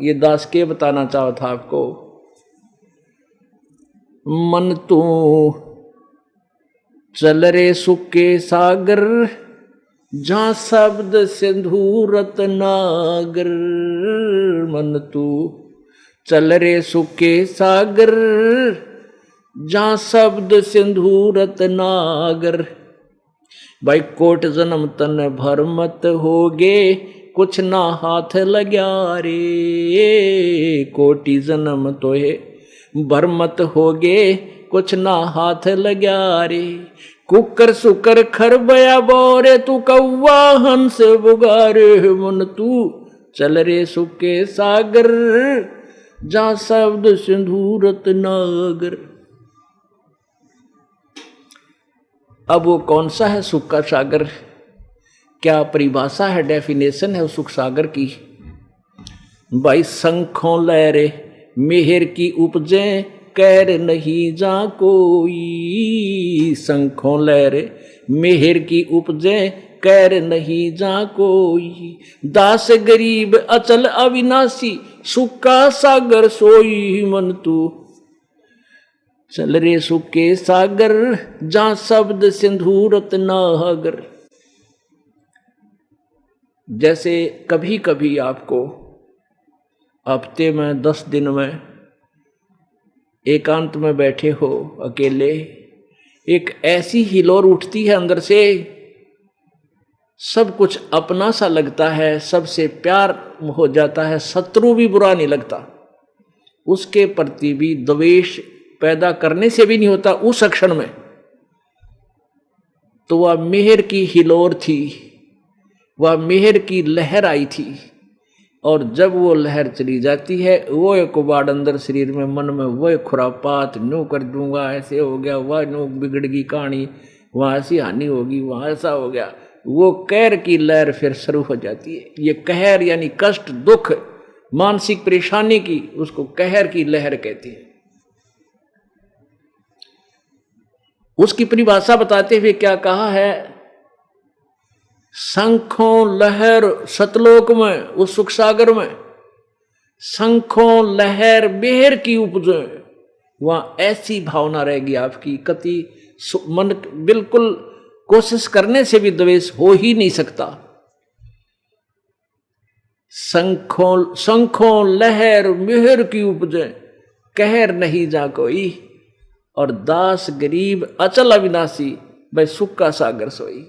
ये दास के बताना चाहा था आपको। मन तू चल रे सुख के सागर, जहां शब्द सिंधु रत्नागर। मन तू चल रे सुख के सागर, जहां शब्द सिंधु रत्नागर। भाई कोट जन्म तन भर मत होगे, कुछ ना हाथ लग्या रे। कोटि जन्म तो है भर मत होगे, कुछ ना हाथ लग्या रे। कुकर सुकर खरबया बोरे, तू कौवा हंस बुगारे। मन तू चल रे सुख के सागर, जहां शब्द सिंधु रत्नागर। अब वो कौन सा है सुख का सागर? क्या परिभाषा है, डेफिनेशन है उस सुख सागर की? भाई शंखों लहरे मेहर की उपजे, कहर नहीं जा कोई। शंखों लहरे मेहर की उपजे, कहर नहीं जा कोई। दास गरीब अचल अविनाशी, सुख का सागर सोई। मन तू चल रे सुख के सागर, जहां शब्द सिंधु रत्नागर। जैसे कभी कभी आपको हफ्ते में 10 दिन में एकांत में बैठे हो अकेले, एक ऐसी हिलोर उठती है अंदर से, सब कुछ अपना सा लगता है, सबसे प्यार हो जाता है, शत्रु भी बुरा नहीं लगता, उसके प्रति भी द्वेष पैदा करने से भी नहीं होता उस क्षण में। तो वह मेहर की हिलोर थी, वह मेहर की लहर आई थी। और जब वो लहर चली जाती है, वो एक बाड़ अंदर शरीर में मन में वो खुरापात, न्यू कर दूंगा, ऐसे हो गया, वह न्यू बिगड़गी कहानी, वहाँ ऐसी हानि होगी, वहाँ ऐसा हो गया, वो कहर की लहर फिर शुरू हो जाती है। ये कहर यानी कष्ट, दुख, मानसिक परेशानी की, उसको कहर की लहर कहती है। उसकी परिभाषा बताते हुए क्या कहा है? शंखों लहर सतलोक में, उस सुख सागर में शंखों लहर मेहर की उपजे, वहां ऐसी भावना रहेगी आपकी, कति मन बिल्कुल कोशिश करने से भी द्वेष हो ही नहीं सकता। शंखों लहर मेहर की उपजे, कहर नहीं जा कोई। और दास गरीब अचल अविनाशी, भाई सुख का सागर सोई।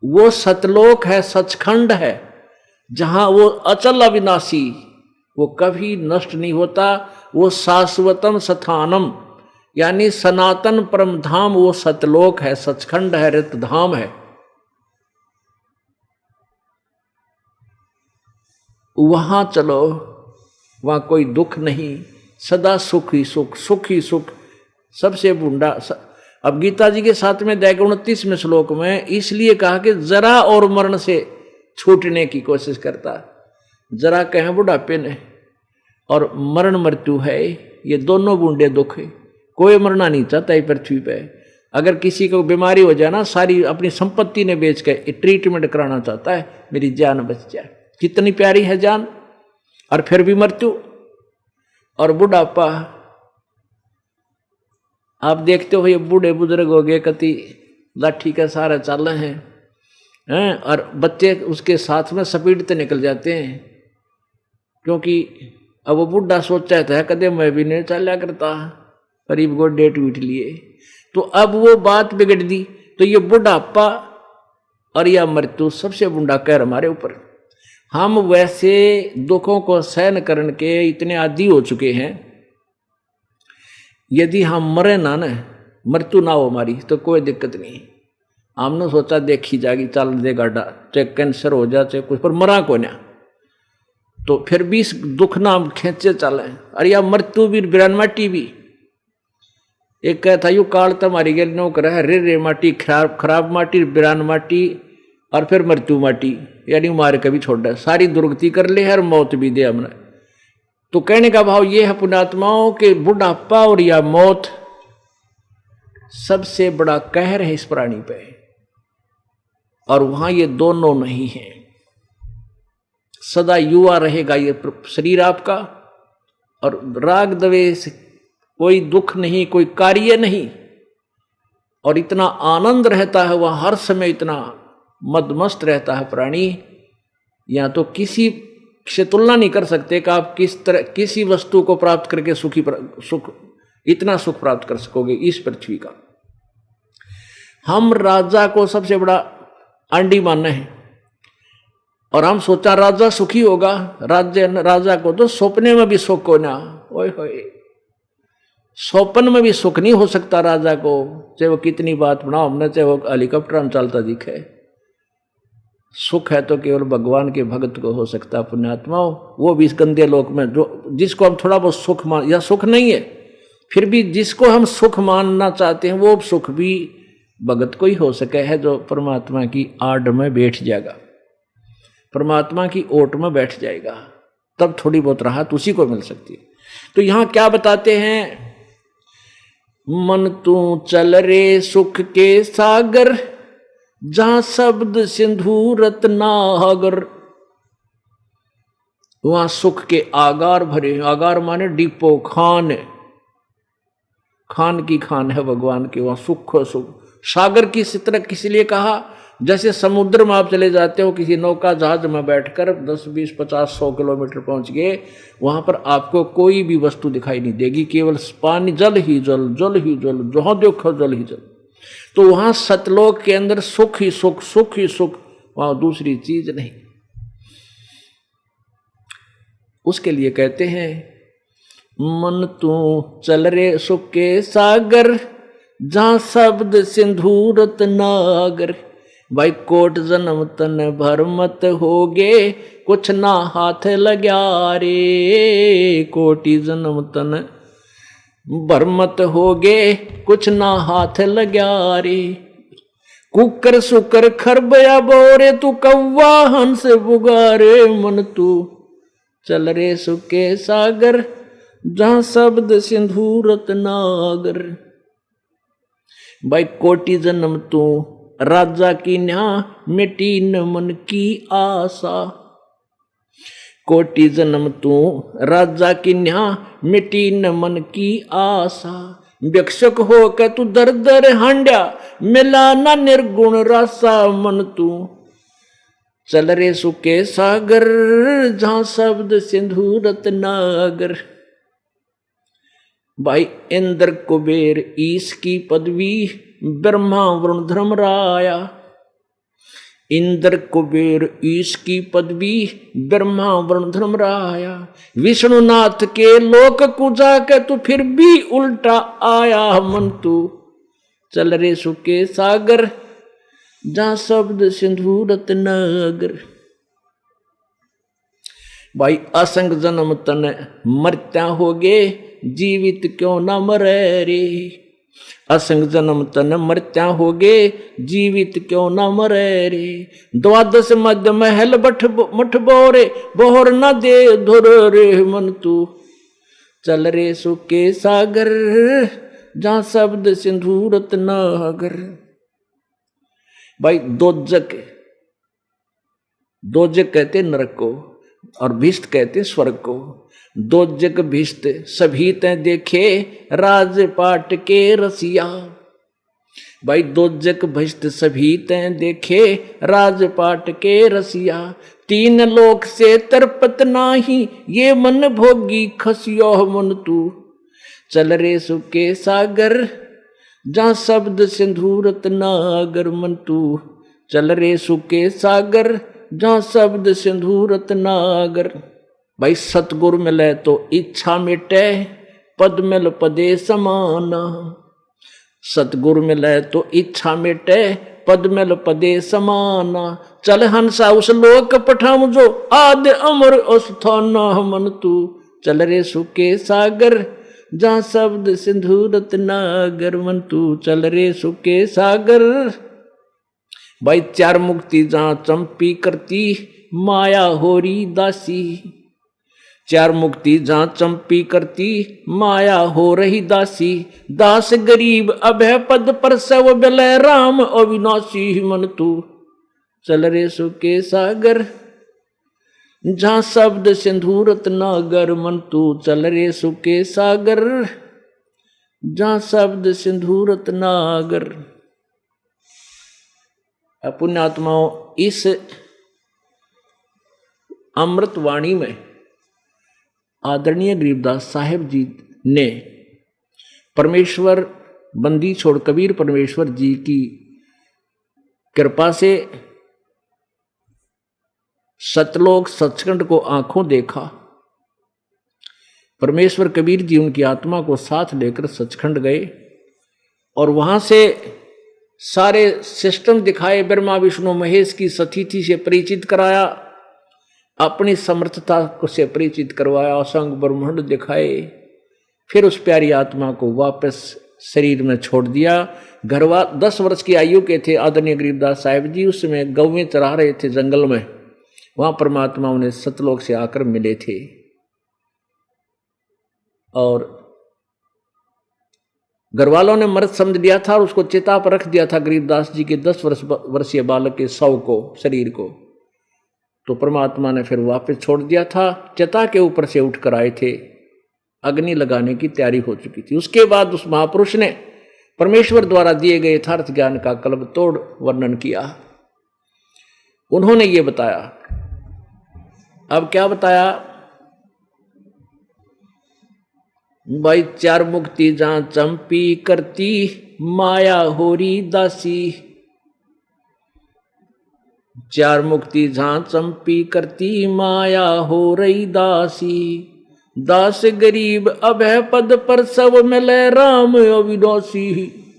वो सतलोक है, सचखंड है, जहां वो अचल अविनाशी, वो कभी नष्ट नहीं होता। वो शाश्वतम स्थानम यानी सनातन परम धाम, वो सतलोक है, सचखंड है, रित धाम है। वहां चलो, वहां कोई दुख नहीं, सदा सुख ही सुख, सुख ही सुख। सबसे बूंदा अब गीता जी के साथ में 29वें श्लोक में इसलिए कहा कि जरा और मरण से छूटने की कोशिश करता। जरा कहें बुढ़ापे ने, और मरण मृत्यु है, ये दोनों बूंदे दुख है। कोई मरना नहीं चाहता है पृथ्वी पे। अगर किसी को बीमारी हो जाए ना, सारी अपनी संपत्ति ने बेच के ट्रीटमेंट कराना चाहता है, मेरी जान बच जाए। कितनी प्यारी है जान, और फिर भी मृत्यु और बुढ़ापा। आप देखते हो ये बूढ़े बुजुर्ग हो गए, कति लाठी का सहारा चल रहे हैं, और बच्चे उसके साथ में स्पीड निकल जाते हैं, क्योंकि अब वो बुढ़ा सोचा था कदे मैं भी नहीं चला करता, करीब को डेट उठ लिए। तो अब वो बात बिगड़ दी। तो ये बुढ़ापा और यह मृत्यु सबसे बुढ़ा कहर हमारे ऊपर। हम वैसे दुखों को सहन करने के इतने आदी हो चुके हैं, यदि हम मरे ना, मृत्यु ना हो हमारी, तो कोई दिक्कत नहीं। हमने सोचा देखी जाएगी, चल दे गाड़ा, चाहे कैंसर हो जाए चाहे कुछ, पर मरा को ना, तो फिर भी दुख ना खींचे चले। अरे या मृत्यु भी बिरानमाटी भी एक कहता यू काल तुम्हारी गेल नो कर है, रे माटी, खराब माटी, बिरान माटी, और फिर मृत्यु माटी, यानी मार कभी छोड़ सारी दुर्गति कर ले है और मौत भी दे हमने। तो कहने का भाव ये है पुण्यात्माओं के बुढ़ापा और या मौत सबसे बड़ा कहर है इस प्राणी पे, और वहां ये दोनों नहीं है। सदा युवा रहेगा ये शरीर आपका, और राग द्वेष कोई दुख नहीं, कोई कार्य नहीं, और इतना आनंद रहता है वह, हर समय इतना मदमस्त रहता है प्राणी, या तो किसी से तुलना नहीं कर सकते कि आप किस तरह किसी वस्तु को प्राप्त करके सुख इतना सुख प्राप्त कर सकोगे इस पृथ्वी का। हम राजा को सबसे बड़ा आंडी मानना है, और हम सोचा राजा सुखी होगा। राजा को तो सपने में भी सुख हो ना, ओए होए, स्वप्न में भी सुख नहीं हो सकता राजा को, चाहे वो कितनी बात बनाओ हमने, चाहे वो हेलीकॉप्टर में चलता दिखे। सुख है तो केवल भगवान के भक्त को हो सकता, पुण्यात्माओं, वो भी इस गंदे लोक में, जो जिसको हम थोड़ा बहुत सुख मान, या सुख नहीं है फिर भी जिसको हम सुख मानना चाहते हैं, वो सुख भी भगत को ही हो सके है, जो परमात्मा की आड़ में बैठ जाएगा, परमात्मा की ओट में बैठ जाएगा, तब थोड़ी बहुत राहत उसी को मिल सकती है। तो यहां क्या बताते हैं, मन तू चल रे सुख के सागर, जहां शब्द सिंधु रत्नागर। वहां सुख के आगार भरे, आगार माने डिपो, खान, खान की खान है भगवान के, वहां सुख सुख। सागर की तरह किस लिए कहा, जैसे समुद्र में आप चले जाते हो, किसी नौका जहाज में बैठकर 10, 20, 50, 100 किलोमीटर पहुंच गए, वहां पर आपको कोई भी वस्तु दिखाई नहीं देगी, केवल पानी, जल ही जल, जल ही जल, जहां देखो जल ही जल। तो वहां सतलोक के अंदर सुख ही सुख, सुख ही सुख, वहां दूसरी चीज नहीं। उसके लिए कहते हैं, मन तू चल रे सुख के सागर, जहां शब्द सिंधु रत्नागर। भाई कोट जन्म तन भर मत होगे, कुछ ना हाथ लग्या रे, कोटि जन्म तन भर मत होगे, कुछ ना हाथ लग्या रे। कुकर सुकर खरबया बोरे, तू कौवा हंस बुगारे। मन तू चल रे सुके सागर, जहां शब्द सिंधु रत्नागर। भाई कोटि जन्म तू राजा की न्या, मिटी न मन की आशा। कोटि जन्म तू राजा की न्या, मिटी न मन की आशा। भिक्षक हो के तू दर दर हांड्या, मिला ना निर्गुण रासा। मन तू चल रे सुके सागर, जहां शब्द सिंधु रत्नागर। भाई इंद्र कुबेर ईश की पदवी, ब्रह्मा वरुण धर्मराया। इंद्र कुबेर ईश की पदवी, ब्रह्मा वरुण धर्मराया। विष्णुनाथ के लोक को जाके तू फिर भी उल्टा आया। मन तू चल रे सुके सागर, जहां शब्द सिंधु रत्नागर। भाई असंग जन्म तन मरत्या होगे, जीवित क्यों न मरे रे। असंग जन्म तन मरत्या होगे, जीवित क्यों न मरे रे। द्वादश मध्य महल मठ बोरे, बोहर न दे धुर रे। मन तू चल रे सुके सागर, जहां शब्द सिंधु रत्नागर। भाई दोजक, दोजक कहते नरक को, और भिष्ट कहते स्वर्ग को। दोजक भिष्ट सभी ते देखे, राजपाट के रसिया। भाई दोजक भिष्ट सभी ते देखे, राजपाट के रसिया। तीन लोक से तरपत नाही, ये मन भोगी खसियो। मन तू चल रे सुके सागर, जहां शब्द सिंधु रत्नागर। मन तू चल रे सुके सागर, जहां शब्द सिंधु रत्नागर। भाई सतगुरु मिले तो इच्छा मिटे, पद मिल पदे समाना। सतगुरु मिले तो इच्छा मिटे, पद मिल पदे समाना। चल हंसा उस लोक पठाऊ, जो आद अमर अस्थाना। मन तू चल रे सुके सागर, जहां शब्द सिंधु रत्नागर। मन तू चल रे सुके सागर। भाई चार मुक्ति जहां चंपी करती, माया होरी दासी। चार मुक्ति जहां चंपी करती, माया हो रही दासी। दास गरीब अभय पद पर सब बिलय, राम अविनाशी। मन तू चल रे सुके सागर, जहां शब्द सिंधूरत नागर, मन तू चल रे सुके सागर। जहां शब्द सिंधूरत नागर। पुण्यात्माओं, इस अमृत वाणी में आदरणीय गरीबदास साहेब जी ने परमेश्वर बंदी छोड़ कबीर परमेश्वर जी की कृपा से सतलोक सचखंड को आंखों देखा। परमेश्वर कबीर जी उनकी आत्मा को साथ लेकर सचखंड गए और वहां से सारे सिस्टम दिखाए, ब्रह्मा विष्णु महेश की सतीथि से परिचित कराया, अपनी समर्थता से परिचित करवाया, असंग ब्रह्मांड दिखाए। फिर उस प्यारी आत्मा को वापस शरीर में छोड़ दिया। घरवा 10 वर्ष की आयु के थे आदरणीय गरीबदास साहिब जी। उस समय गौवें चरा रहे थे जंगल में। वहां परमात्मा उन्हें सतलोक से आकर मिले थे और घरवालों ने मृत समझ लिया था और उसको चिता पर रख दिया था गरीबदास जी के 10 वर्षीय बालक के शव को, शरीर को। तो परमात्मा ने फिर वापस छोड़ दिया था। चिता के ऊपर से उठकर आए थे, अग्नि लगाने की तैयारी हो चुकी थी। उसके बाद उस महापुरुष ने परमेश्वर द्वारा दिए गए यथार्थ ज्ञान का कल्प तोड़ वर्णन किया। उन्होंने ये बताया। अब क्या बताया भाई? 4 मुक्ति जहां चंपी करती, माया होरी दासी। 4 मुक्ति जहां चंपी करती, माया हो रही दासी। दास गरीब अभय पद पर सब मिले, राम अविनाशी।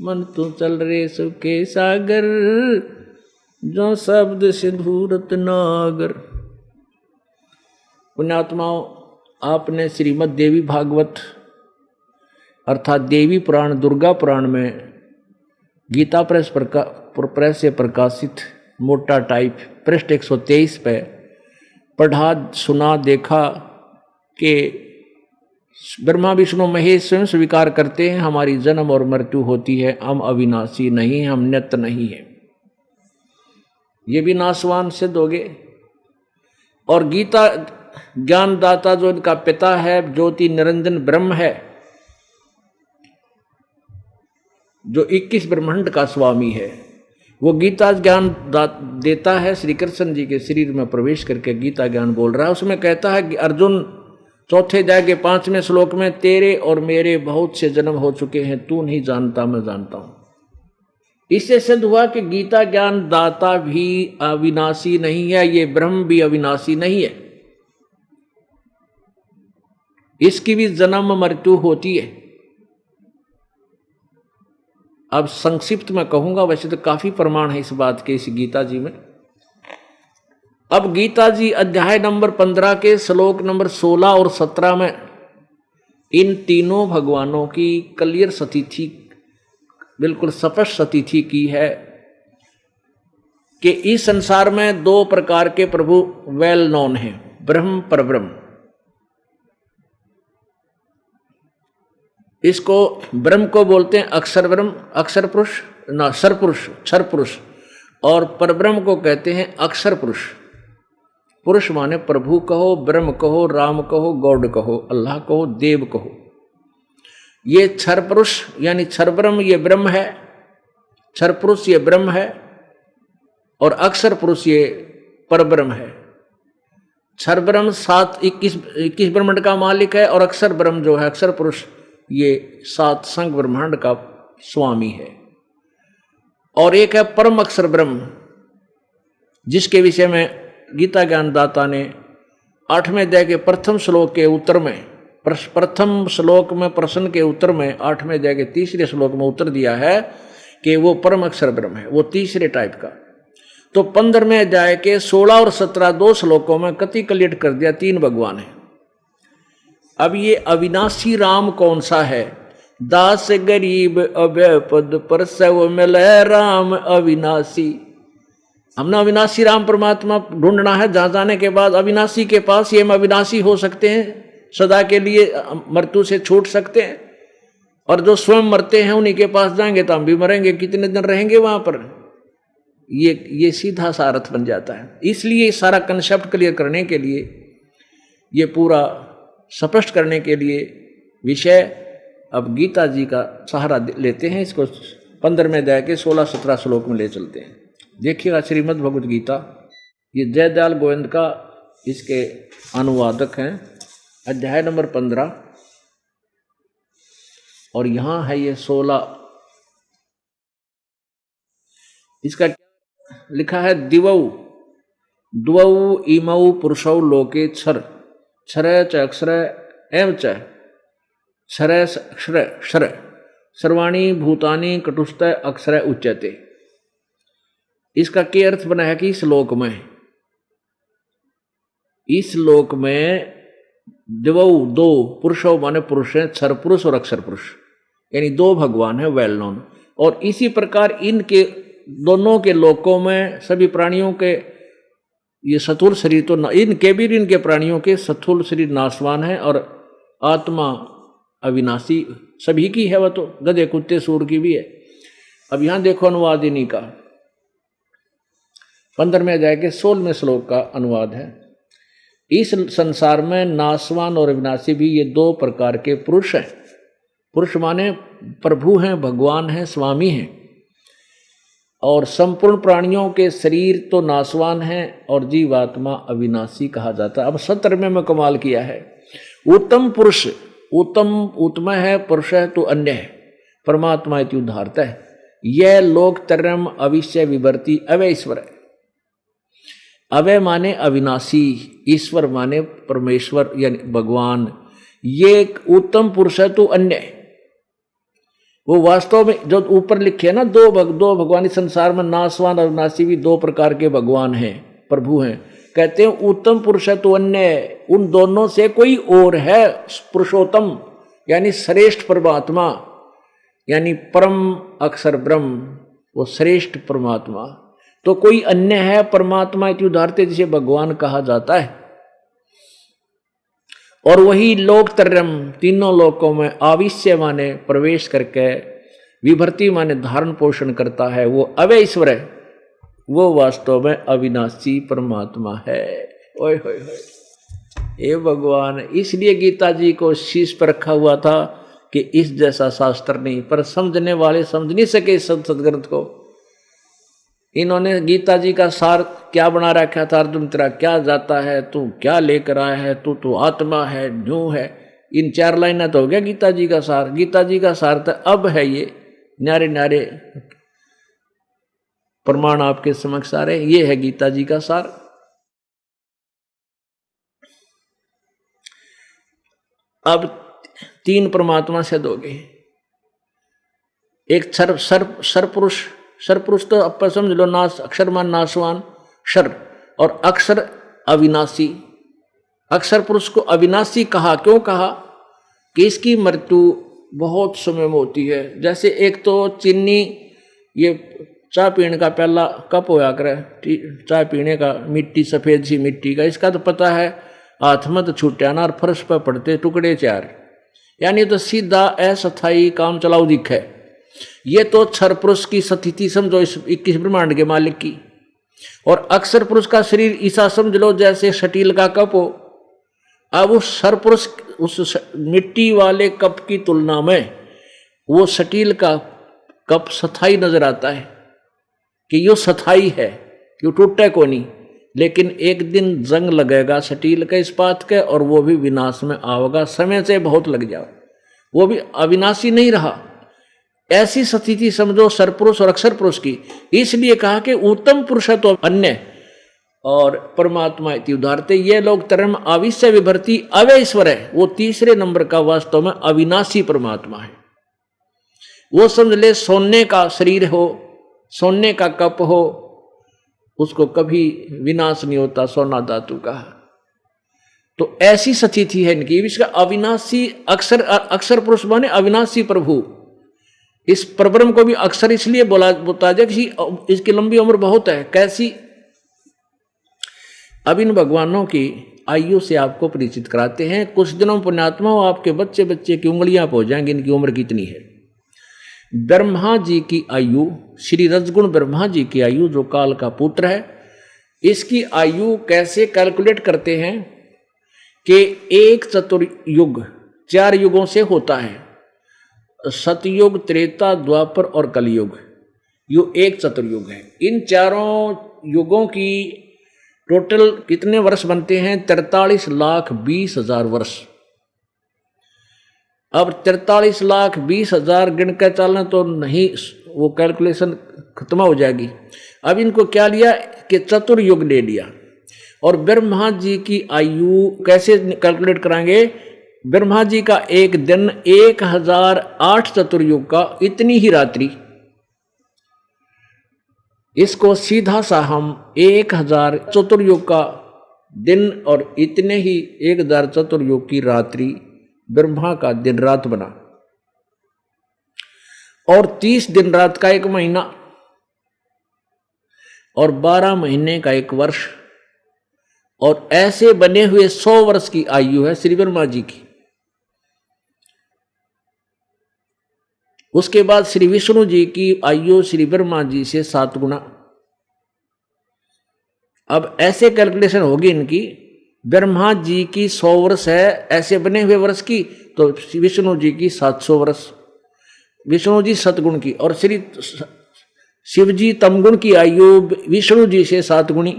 मन तो चल रे सुके सागर, जो शब्द सिंधूरत नागर। पुण्यात्माओं, आपने श्रीमद् देवी भागवत अर्थात देवी पुराण, दुर्गा पुराण में गीता प्रेस से प्रकाशित मोटा टाइप पृष्ठ 123 पे पढ़ा, सुना, देखा कि ब्रह्मा विष्णु महेश स्वयं स्वीकार करते हैं हमारी जन्म और मृत्यु होती है, हम अविनाशी नहीं, हम नित्य नहीं है। ये भी नाशवान सिद्ध हो गए। और गीता ज्ञानदाता जो इनका पिता है, ज्योति निरंजन ब्रह्म है, जो 21 ब्रह्मांड का स्वामी है, वो गीता ज्ञान देता है। श्री कृष्ण जी के शरीर में प्रवेश करके गीता ज्ञान बोल रहा है। उसमें कहता है कि अर्जुन, चौथे अध्याय के 5वें श्लोक में, तेरे और मेरे बहुत से जन्म हो चुके हैं, तू नहीं जानता, मैं जानता हूं। इससे सिद्ध हुआ कि गीता ज्ञान दाता भी अविनाशी नहीं है, ये ब्रह्म भी अविनाशी नहीं है, इसकी भी जन्म मृत्यु होती है। अब संक्षिप्त में कहूंगा, वैसे तो काफी प्रमाण है इस बात के इस गीता जी में। अब गीता जी अध्याय नंबर 15 के श्लोक नंबर 16 और 17 में इन तीनों भगवानों की क्लियर सतीथि, बिल्कुल स्पष्ट सतीथि की है कि इस संसार में 2 प्रकार के प्रभु वेल नोन हैं, ब्रह्म परब्रह्म। इसको ब्रह्म को बोलते हैं अक्षर ब्रह्म, अक्षर पुरुष ना सरपुरुष, क्षर पुरुष, और परब्रह्म को कहते हैं अक्षर पुरुष। पुरुष माने प्रभु कहो, ब्रह्म कहो, राम कहो, गॉड कहो, अल्लाह कहो, देव कहो। ये क्षर पुरुष यानी क्षर ब्रह्म ये ब्रह्म है, क्षर पुरुष ये ब्रह्म है, और अक्षर पुरुष ये परब्रह्म है। क्षर ब्रह्म 21 ब्रह्मांड का मालिक है, और अक्षर ब्रह्म जो है अक्षर पुरुष ये 7 संग ब्रह्मांड का स्वामी है। और एक है परम अक्षर ब्रह्म, जिसके विषय में गीता ज्ञानदाता ने 8वें अध्याय के प्रथम श्लोक के उत्तर में, प्रथम श्लोक में प्रश्न के उत्तर में 8वें अध्याय के 3रे श्लोक में उत्तर दिया है कि वो परम अक्षर ब्रह्म है, वो तीसरे टाइप का। तो 15वें अध्याय के 16 और 17 2 श्लोकों में कति क्लियर कर दिया 3 भगवान है। अब ये अविनाशी राम कौन सा है? दास गरीब अभय पद पर सब मिले, राम अविनाशी। हमने अविनाशी राम परमात्मा ढूंढना है, जहां जाने के बाद अविनाशी के पास ये हम अविनाशी हो सकते हैं, सदा के लिए मृत्यु से छूट सकते हैं। और जो स्वयं मरते हैं उन्हीं के पास जाएंगे तो हम भी मरेंगे, कितने दिन रहेंगे वहां पर? ये सीधा सा अर्थ बन जाता है। इसलिए सारा कंसेप्ट क्लियर करने के लिए, ये पूरा स्पष्ट करने के लिए विषय अब गीता जी का सहारा लेते हैं। इसको 15वें अध्याय के 16-17 श्लोक में ले चलते हैं। देखिएगा श्रीमद् भगवद गीता, ये जयदयाल गोविंद का इसके अनुवादक हैं, अध्याय नंबर 15 और यहाँ है ये 16। इसका लिखा है दिवौ द्वौ इमौ पुरुषौ लोके क्षर क्षर च अक्षर एव च क्षर अक्षर क्षर सर्वाणी भूतानि कटुस्थ अक्षर उच्यते। इसका क्या अर्थ बना है कि इस लोक में दिवौ दो पुरुषों माने पुरुष हैं, क्षर पुरुष और अक्षर पुरुष, यानी दो भगवान है वेल नोन। और इसी प्रकार इनके दोनों के लोकों में सभी प्राणियों के ये स्थूल शरीर तो इनके भी इनके प्राणियों के स्थूल शरीर नाशवान है और आत्मा अविनाशी सभी की है, वह तो गधे कुत्ते सूर की भी है। अब यहां देखो अनुवाद इन्हीं का 15वें अध्याय के 16वें श्लोक का अनुवाद है। इस संसार में नाशवान और अविनाशी भी ये दो प्रकार के पुरुष हैं। पुरुष माने प्रभु हैं, भगवान हैं, स्वामी हैं। और संपूर्ण प्राणियों के शरीर तो नाशवान हैं और जीवात्मा अविनाशी कहा जाता है। अब 17वें में कमाल किया है, उत्तम पुरुष उत्तम है, पुरुष है तो अन्य है, परमात्मा इति उदाहरत है। यह लोकत्रयम् अविश्य विवर्ती अवय ईश्वर है। अवय माने अविनाशी, ईश्वर माने परमेश्वर यानी भगवान। ये एक उत्तम पुरुष है तो अन्य है। वो वास्तव में जो ऊपर लिखे है ना, दो भगवान इस संसार में नाशवान और अविनाशी भी दो प्रकार के भगवान हैं, प्रभु हैं। कहते हैं उत्तम पुरुष है तो अन्य, उन दोनों से कोई और है पुरुषोत्तम यानी श्रेष्ठ परमात्मा, यानी परम अक्षर ब्रह्म, वो श्रेष्ठ परमात्मा। तो कोई अन्य है परमात्मा इति उदाहरते, जिसे भगवान कहा जाता है। और वही लोकत्रयम् तीनों लोकों में आविश्य माने प्रवेश करके, विभर्ति माने धारण पोषण करता है, वो अवय ईश्वर है, वो वास्तव में अविनाशी परमात्मा है। ओए होए होए, हे भगवान। इसलिए गीता जी को शीश पर रखा हुआ था कि इस जैसा शास्त्र नहीं, पर समझने वाले समझ नहीं सके इस सदग्रंथ को। इन्होंने गीता जी का सार क्या बना रखा था, अर्जुन तेरा क्या जाता है, तू क्या लेकर आया है, तू तो आत्मा है, न्यू है। इन 4 लाइनें तो हो गया गीता जी का सार। गीता जी का सार तो अब है ये न्यारे न्यारे प्रमाण आपके समक्ष आ रहे। ये है गीता जी का सार। अब 3 परमात्मा से दोगे, एक सर पुरुष तो अब समझ लो, नाश अक्षर मान नाशवान शर, और अक्षर अविनाशी। अक्षर पुरुष को अविनाशी कहा, क्यों कहा कि इसकी मृत्यु बहुत समय में होती है। जैसे एक तो चीनी, ये चाय पीने का पहला कप होया करे, चाय पीने का मिट्टी सफेद सी मिट्टी का, इसका तो पता है हाथ में तो छूटा ना और फर्श पर पड़ते टुकड़े 4, यानी तो सीधा अस्थायी काम चलाऊ दिखे। ये तो क्षर पुरुष की स्थिति समझो इस 21 ब्रह्मांड के मालिक की। और अक्षर पुरुष का शरीर ऐसा समझ लो जैसे स्टील का कप हो। अब उस क्षर पुरुष उस मिट्टी वाले कप की तुलना में वो स्टील का कप स्थायी नजर आता है कि यो स्थायी है, यो टूटे को नहीं। लेकिन एक दिन जंग लगेगा स्टील के इस्पात के, और वो भी विनाश में आवेगा, समय से बहुत लग जाओ, वो भी अविनाशी नहीं रहा। ऐसी स्थिति समझो सरपुरुष और अक्षर पुरुष की। इसलिए कहा कि उत्तम पुरुष है तो अन्य और परमात्मा इति उदाहरते। ये लोग तरम आविश्य विभर्ति अवय ईश्वर है, वो तीसरे नंबर का वास्तव में अविनाशी परमात्मा है। वो समझ ले सोने का शरीर हो, सोने का कप हो, उसको कभी विनाश नहीं होता, सोना धातु का। तो ऐसी स्थिति है इनकी। इसका अविनाशी अक्षर पुरुष माने अविनाशी प्रभु। इस परब्रह्म को भी अक्षर इसलिए बोलता है कि इसकी लंबी उम्र बहुत है। कैसी? अब इन भगवानों की आयु से आपको परिचित कराते हैं। कुछ दिनों पुण्यात्मा आपके बच्चे बच्चे की उंगलियां पहुंच जाएंगे इनकी उम्र कितनी है। ब्रह्मा जी की आयु, श्री रजगुण ब्रह्मा जी की आयु जो काल का पुत्र है, इसकी आयु कैसे कैलकुलेट करते हैं कि एक चतुर्युग 4 युगों से होता है, सतयुग, त्रेता, द्वापर और कलयुग, यो एक चतुर्युग है। इन चारों युगों की टोटल कितने वर्ष बनते हैं? 43,20,000 वर्ष। अब 43,20,000 गिन के चलना तो नहीं, वो कैलकुलेशन खत्म हो जाएगी। अब इनको क्या लिया कि चतुर्युग ले लिया। और ब्रह्मा जी की आयु कैसे कैलकुलेट कराएंगे? ब्रह्मा जी का एक दिन 1008 चतुर्युग का, इतनी ही रात्रि। इसको सीधा सा हम 1000 चतुर्युग का दिन और इतने ही 1000 चतुर्युग की रात्रि ब्रह्मा का दिन रात बना। और 30 दिन रात का एक महीना और 12 महीने का एक वर्ष, और ऐसे बने हुए 100 वर्ष की आयु है श्री ब्रह्मा जी की। उसके बाद श्री विष्णु जी की आयु श्री ब्रह्मा जी से 7 गुना। अब ऐसे कैलकुलेशन होगी इनकी, ब्रह्मा जी की 100 वर्ष है ऐसे बने हुए वर्ष की, तो विष्णु जी की 700 वर्ष, विष्णु जी सतगुण की, और श्री शिव जी तमगुण की आयु विष्णु जी से 7 गुणी,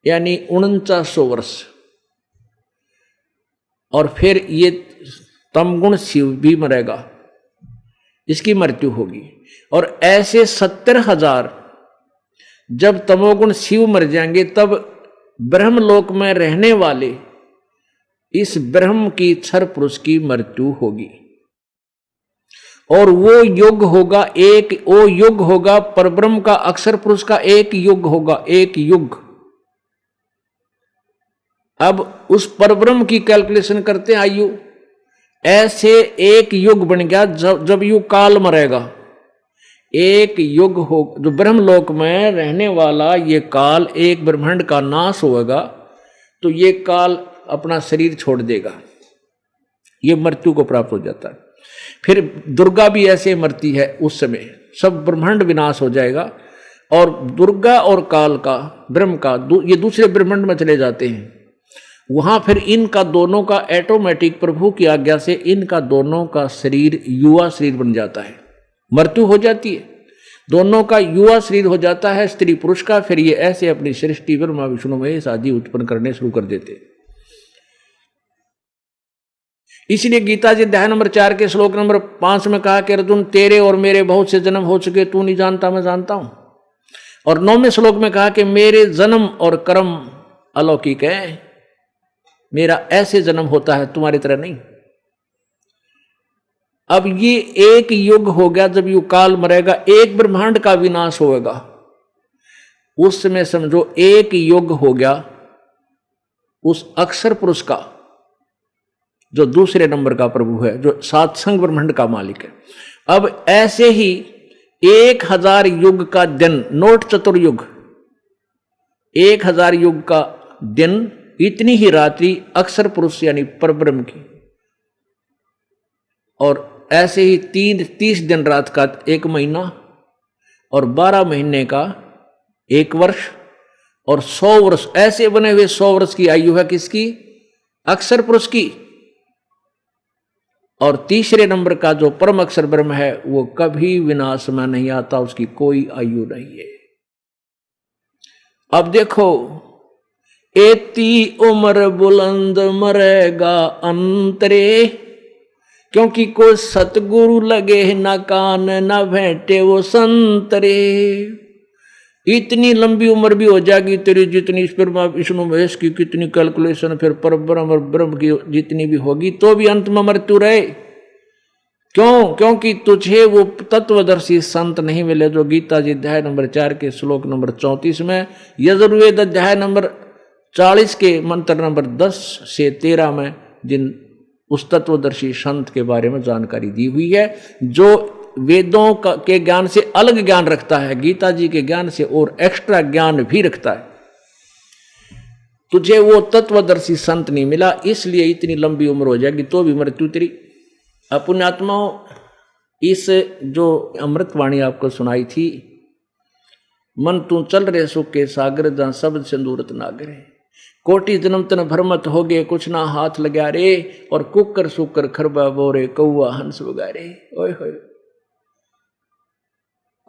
यानी 4900 वर्ष। और फिर ये तमगुण शिव भी मरेगा, इसकी मृत्यु होगी। और ऐसे 70,000 जब तमोगुण शिव मर जाएंगे, तब ब्रह्मलोक में रहने वाले इस ब्रह्म की क्षर पुरुष की मृत्यु होगी। और वो युग होगा एक, वो युग होगा परब्रह्म का, अक्षर पुरुष का एक युग होगा, एक युग। अब उस परब्रह्म की कैलकुलेशन करते हैं आयु। ऐसे एक युग बन गया जब युग काल मरेगा, एक युग हो जो ब्रह्मलोक में रहने वाला ये काल, एक ब्रह्मांड का नाश होगा, तो ये काल अपना शरीर छोड़ देगा, ये मृत्यु को प्राप्त हो जाता है। फिर दुर्गा भी ऐसे मरती है, उस समय सब ब्रह्मांड विनाश हो जाएगा। और दुर्गा और काल का, ब्रह्म का, ये दूसरे ब्रह्मांड में चले जाते हैं। वहां फिर इनका दोनों का ऑटोमेटिक प्रभु की आज्ञा से इनका दोनों का शरीर युवा शरीर बन जाता है, मृत्यु हो जाती है, दोनों का युवा शरीर हो जाता है स्त्री पुरुष का। फिर ये ऐसे अपनी सृष्टि ब्रह्मा विष्णु महेश आदि उत्पन्न करने शुरू कर देते। इसलिए गीता जी अध्याय नंबर 4 के श्लोक नंबर 5 में कहा कि अर्जुन, तेरे और मेरे बहुत से जन्म हो चुके, तू नहीं जानता, मैं जानता हूं। और 9वें श्लोक में कहा कि मेरे जन्म और कर्म अलौकिक है, मेरा ऐसे जन्म होता है, तुम्हारी तरह नहीं। अब ये एक युग हो गया, जब युग काल मरेगा, एक ब्रह्मांड का विनाश होगा, उस समय समझो एक युग हो गया उस अक्षर पुरुष का, जो दूसरे नंबर का प्रभु है, जो सातसंग ब्रह्मांड का मालिक है। अब ऐसे ही 1000 युग का दिन, नोट चतुर्युग, 1000 युग का दिन, इतनी ही रात्रि अक्षर पुरुष यानी परब्रह्म की। और ऐसे ही 30 दिन रात का एक महीना, और 12 महीने का एक वर्ष, और 100 वर्ष, ऐसे बने हुए 100 वर्ष की आयु है किसकी? अक्षर पुरुष की। और तीसरे नंबर का जो परम अक्षर ब्रह्म है, वो कभी विनाश में नहीं आता, उसकी कोई आयु नहीं है। अब देखो, एती उम्र बुलंद मरेगा अंतरे, क्योंकि कोई सतगुरु लगे न कान, न भेंटे वो संतरे। इतनी लंबी उम्र भी हो जाएगी तेरी, जितनी ब्रह्मा विष्णु महेश की कितनी कैलकुलेशन, फिर परब्रह्म और ब्रह्म की जितनी भी होगी, तो भी अंत में मृत्यु रहे। क्यों? क्योंकि तुझे वो तत्वदर्शी संत नहीं मिले, जो गीता जी अध्याय नंबर 4 के श्लोक नंबर 34 में, यजुर्वेद अध्याय नंबर 40 के मंत्र नंबर 10 से 13 में जिन उस तत्वदर्शी संत के बारे में जानकारी दी हुई है, जो वेदों के ज्ञान से अलग ज्ञान रखता है, गीता जी के ज्ञान से और एक्स्ट्रा ज्ञान भी रखता है। तुझे वो तत्वदर्शी संत नहीं मिला, इसलिए इतनी लंबी उम्र हो जाएगी, तो भी मृत्यु तेरी। पुण्यात्माओं, इस जो अमृतवाणी आपको सुनाई थी, मन तू चल रे सुख के सागर जहां शब्द सिंदूरत नागरे, कोटि जन्म तन भरमत हो गए कुछ ना हाथ लगा रे, और कुकर सुकर खरबा बोरे कौआ हंस बगारे। ओए होए,